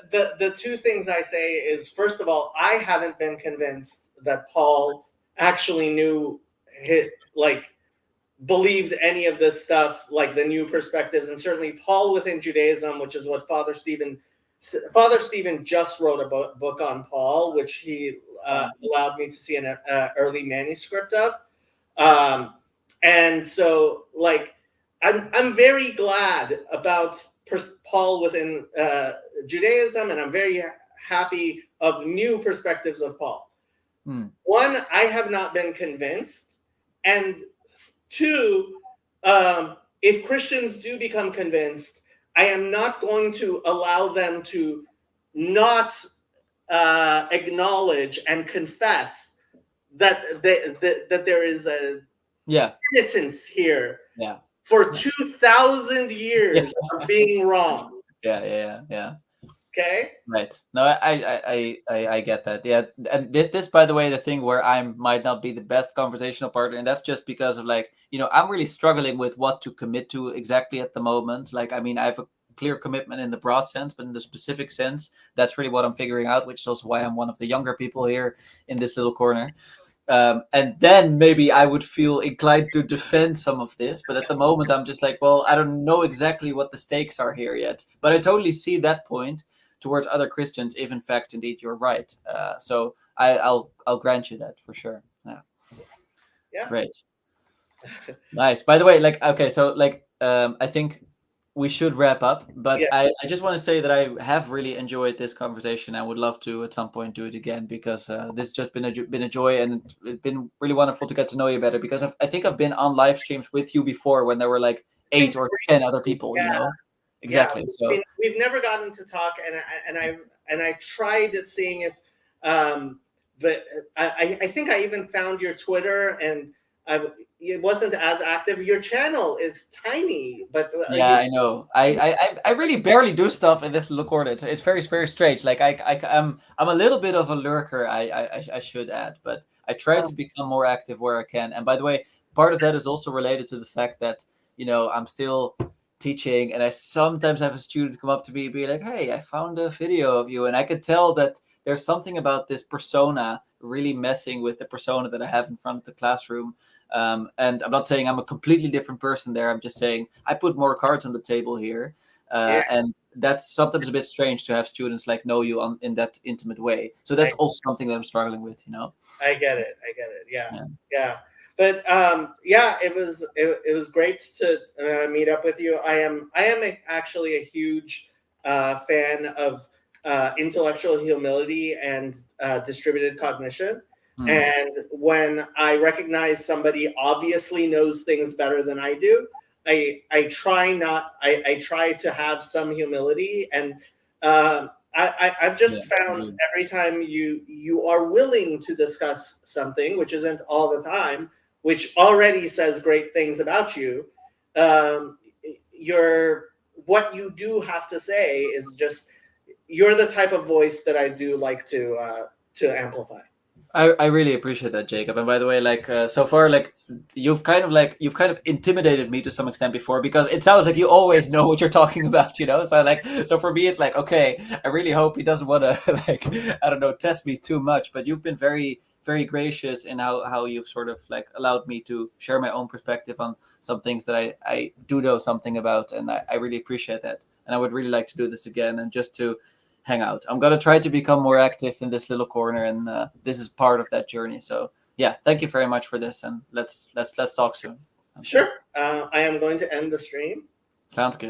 Speaker 1: the two things I say is, first of all, I haven't been convinced that Paul actually believed any of this stuff, like the new perspectives, and certainly Paul within Judaism, which is what Father Stephen just wrote a book on Paul, which he allowed me to see an early manuscript of. And so, like, I'm very glad about Paul within Judaism, and I'm very happy of new perspectives of Paul. One, I have not been convinced, and two, if Christians do become convinced, I am not going to allow them to not acknowledge and confess that there is a penitence here for 2,000 years of being wrong.
Speaker 2: Yeah.
Speaker 1: Okay.
Speaker 2: Right. No, I get that. Yeah, and this, by the way, the thing where I might not be the best conversational partner, and that's just because of, like, I'm really struggling with what to commit to exactly at the moment. Like, I mean, I have a clear commitment in the broad sense, but in the specific sense, that's really what I'm figuring out, which is also why I'm one of the younger people here in this little corner. And then maybe I would feel inclined to defend some of this, but at the moment I'm just like, well, I don't know exactly what the stakes are here yet. But I totally see that point towards other Christians, if in fact indeed you're right. So I'll grant you that for sure. Yeah. Great. Nice. By the way, like, okay, so like, I think we should wrap up, but I just want to say that I have really enjoyed this conversation. I would love to at some point do it again, because this has just been a joy, and it's been really wonderful to get to know you better, because I think I've been on live streams with you before when there were like 8 or 10 other people, Exactly. So
Speaker 1: we've never gotten to talk, and I tried at seeing if, but I think I even found your Twitter, and it wasn't as active. Your channel is tiny, but
Speaker 2: Yeah, I know. I really barely do stuff in this little corner. It's very very strange. Like I'm a little bit of a lurker. I should add, but I try to become more active where I can. And by the way, part of that is also related to the fact that I'm still teaching, and I sometimes have a student come up to me and be like, "Hey, I found a video of you," and I could tell that there's something about this persona really messing with the persona that I have in front of the classroom. And I'm not saying I'm a completely different person there. I'm just saying I put more cards on the table here.
Speaker 1: Yeah.
Speaker 2: And that's sometimes a bit strange to have students like know you in that intimate way. So that's also something that I'm struggling with,
Speaker 1: I get it. Yeah. But yeah, it was great to meet up with you. Actually a huge fan of intellectual humility and distributed cognition. And when I recognize somebody obviously knows things better than I do, I try to have some humility. And I've just found every time you are willing to discuss something, which isn't all the time, which already says great things about you, what you do have to say is just, you're the type of voice that I do like to amplify.
Speaker 2: I really appreciate that, Jacob. And by the way, so far, you've kind of intimidated me to some extent before, because it sounds like you always know what you're talking about, So for me, it's like, okay, I really hope he doesn't want to I don't know, test me too much. But you've been very very gracious in how you've sort of allowed me to share my own perspective on some things that I do know something about, and I really appreciate that. And I would really like to do this again, and just to hang out. I'm gonna try to become more active in this little corner, and this is part of that journey. So yeah, thank you very much for this, and let's talk soon.
Speaker 1: Sure. I am going to end the stream.
Speaker 2: Sounds good.